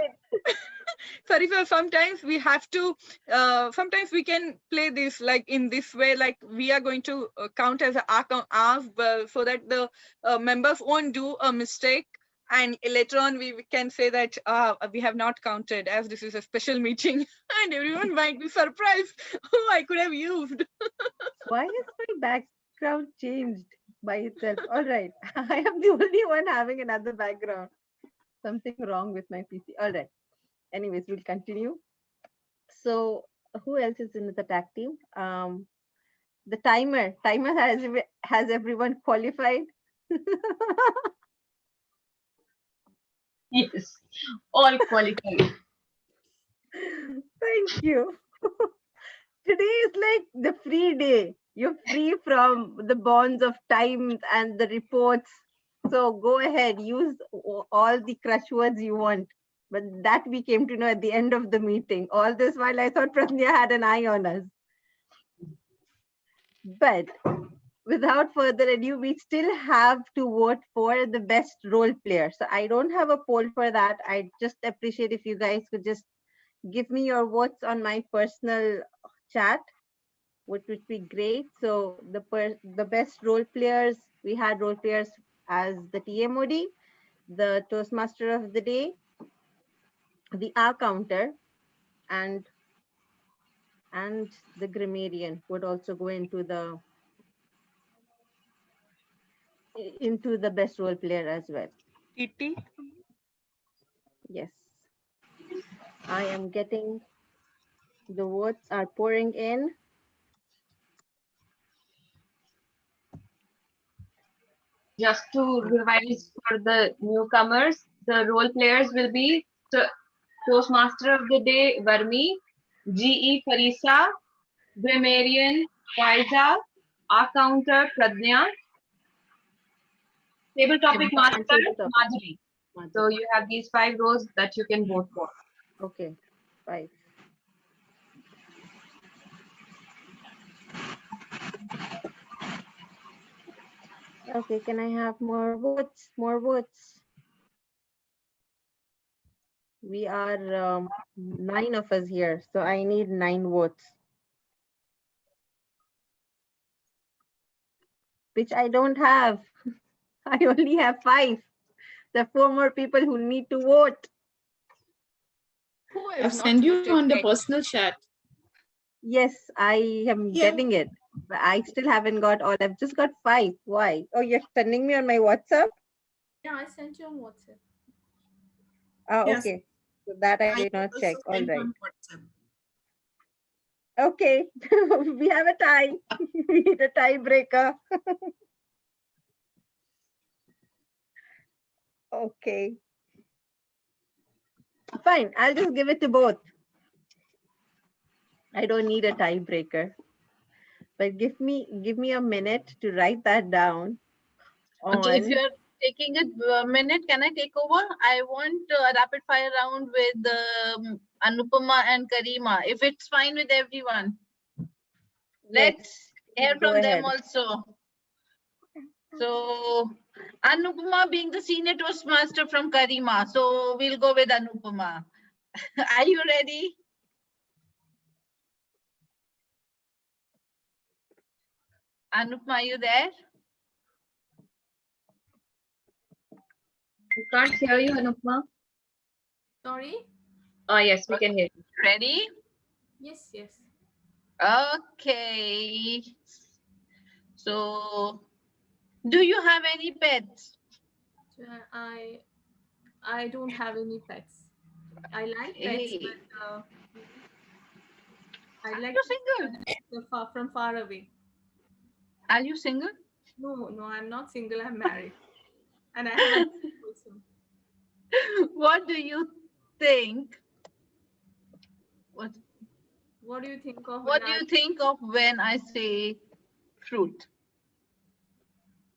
Sorry, sir. Sometimes we have to. Sometimes we can play this like in this way. Like we are going to count as a ahs, so that the members won't do a mistake. And later on, we can say that we have not counted, as this is a special meeting, and everyone might be surprised. Oh, I could have used. Why is my background changed by itself? All right, I am the only one having another background. Something wrong with my PC. All right. Anyways, we'll continue. So who else is in the tag team? The timer has everyone qualified? Yes, all qualified. Thank you. Today is like the free day. You're free from the bonds of time and the reports. So go ahead, use all the crush words you want. But that we came to know at the end of the meeting. All this while I thought Pratnya had an eye on us. But without further ado, we still have to vote for the best role player. So I don't have a poll for that. I just appreciate if you guys could just give me your votes on my personal chat, which would be great. So the best role players, we had role players as the TMOD, the Toastmaster of the day, the R counter, and the grammarian would also go into the best role player as well. TT. Yes, I am getting the votes are pouring in. Just to revise for the newcomers, the role players will be Toastmaster of the Day, Varmi, GE Farisa, Grammarian, Faiza, Accounter, Pradnya, Table Topic Master, Madhuri. So you have these 5 roles that you can vote for. Okay, 5. Okay, can I have more votes? More votes. We are 9 of us here, so I need 9 votes. Which I don't have. I only have 5. There are 4 more people who need to vote. I'll send you on the personal chat. Yes, I am getting it. But I still haven't got all. I've just got 5. Why? Oh, you're sending me on my WhatsApp? Yeah, I sent you on WhatsApp. Oh, Yes. okay. So that I did not check. All right. Okay, we have a tie. We need a tiebreaker. Okay. Fine, I'll just give it to both. I don't need a tiebreaker. But give me a minute to write that down. Okay, if you're taking a minute, can I take over? I want a rapid fire round with Anupama and Karima, if it's fine with everyone. Let's hear go from them ahead. also. So, Anupama being the senior Toastmaster from Karima, so we'll go with Anupama. Are you ready? Anupama, are you there? We can't hear you, Anupma. Sorry? Oh, yes, we can hear you. Ready? Yes, yes. Okay. So, do you have any pets? So I don't have any pets. I like pets, but I like single? From far away. Are you single? No, I'm not single. I'm married, and I have a also. What do you think? What do you think of What do you think of when I say fruit?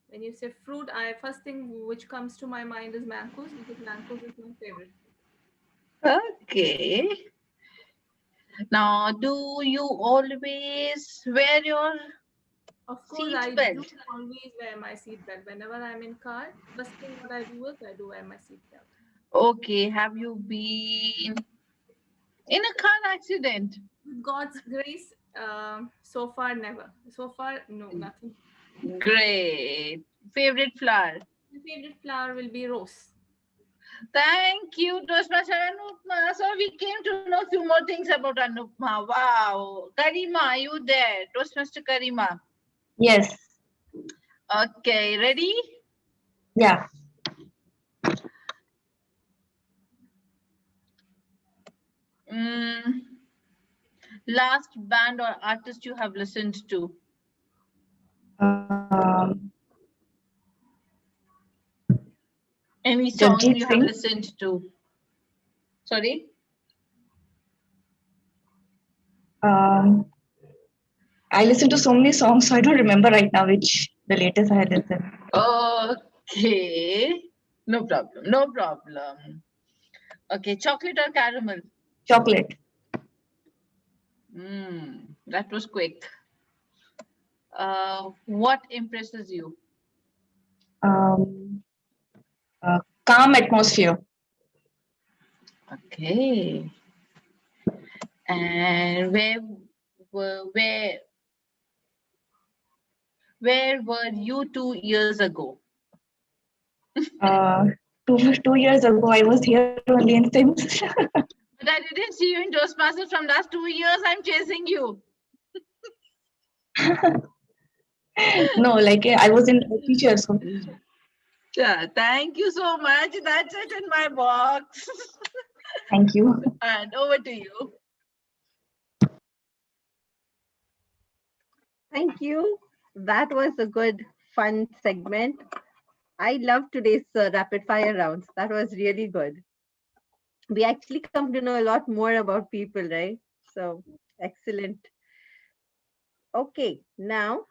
when you say fruit? First thing which comes to my mind is mangoes, because mangoes is my favorite. Okay. Now, do you always wear your Of course, seat I do belt? always wear my seat belt. Whenever I'm in car, first thing what I do is I do wear my seat belt. Okay. Have you been in a car accident? With God's grace, so far never. So far, no, nothing. Great. Favorite flower? My favorite flower will be rose. Thank you, Toastmaster Anupma. So we came to know a few more things about Anupma. Wow. Karima, are you there? Toastmaster Karima. Yes. Okay, ready? Yeah. Mm, last band or artist you have listened to? Any song Jagjit you have Singh. listened to? Sorry? I listen to so many songs, so I don't remember right now which the latest I had listened. Okay. No problem. No problem. Okay, chocolate or caramel? Chocolate. That was quick. What impresses you? Um, Calm atmosphere. Okay. And where were you 2 years ago? 2 years ago, I was here only in SIMS. But I didn't see you in Toastmasters from last 2 years. I'm chasing you. No, like I was in teachers. So. Yeah, thank you so much. That's it in my box. Thank you. And over to you. Thank you. That was a good, fun segment. I love today's rapid fire rounds. That was really good. We actually come to know a lot more about people, right? So excellent. Okay, now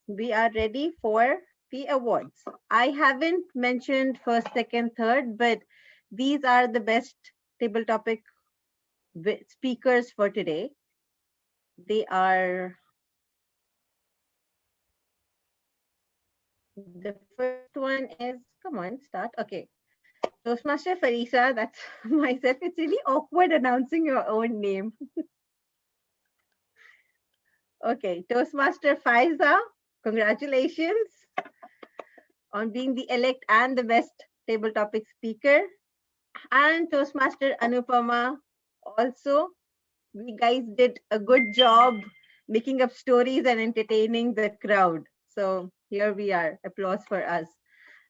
we are ready for the awards. I haven't mentioned first, second, third, but these are the best table topic speakers for today. They are the first one is, come on, start. Okay. Toastmaster Farisa, that's myself. It's really awkward announcing your own name. Okay, Toastmaster Faiza, congratulations on being the elect and the best table topic speaker. And Toastmaster Anupama, also, we guys did a good job making up stories and entertaining the crowd. So here we are, applause for us.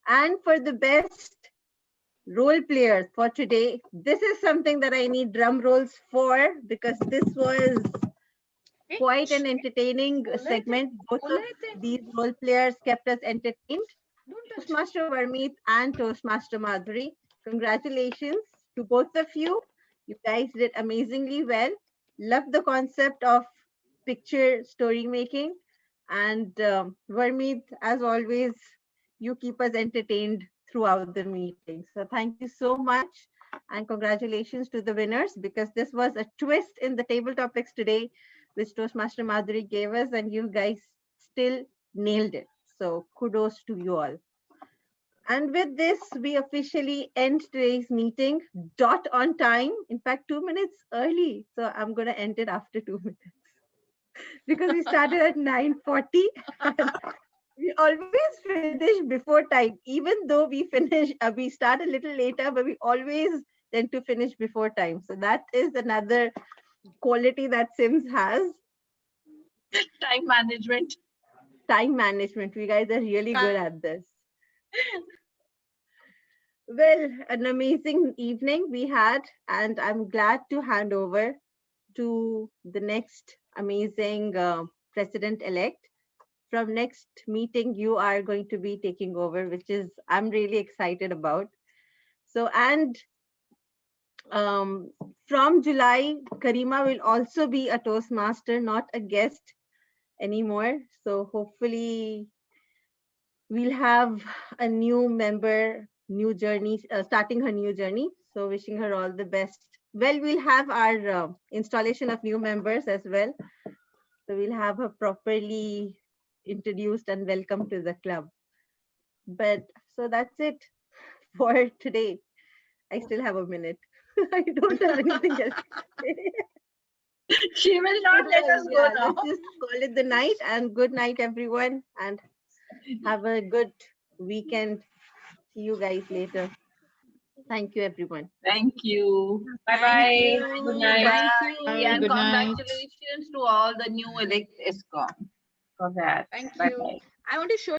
And for the best role players for today, this is something that I need drum rolls for, because this was quite an entertaining segment. Both of these role players kept us entertained. Toastmaster Varmeet and Toastmaster Madhuri, congratulations to both of you. You guys did amazingly well. Love the concept of picture story making. And Varmeet, as always, you keep us entertained throughout the meeting. So thank you so much. And congratulations to the winners, because this was a twist in the table topics today, which Toastmaster Madhuri gave us, and you guys still nailed it. So kudos to you all. And with this, we officially end today's meeting dot on time. In fact, 2 minutes early. So I'm going to end it after 2 minutes because we started at 9:40. We always finish before time, even though we start a little later, but we always tend to finish before time. So that is another quality that SIMS has. Time management. Time management. You guys are really good at this. Well, an amazing evening we had, and I'm glad to hand over to the next amazing president-elect. From next meeting, you are going to be taking over, which is I'm really excited about. So, and From July, Karima will also be a Toastmaster, not a guest anymore. So hopefully we'll have a new member, new journey, starting her new journey. So wishing her all the best. Well, we'll have our installation of new members as well. So we'll have her properly introduced and welcome to the club. But so that's it for today. I still have a minute. I don't have anything else to say. She will not let us go Yeah, now. let's just call it the night, and good night, everyone, and have a good weekend. See you guys later. Thank you, everyone. Thank you. Bye Thank bye. you. Good night. Thank you. And Good night. congratulations to all the new elect ESCOM. For that. Thank Bye you. bye. I want to show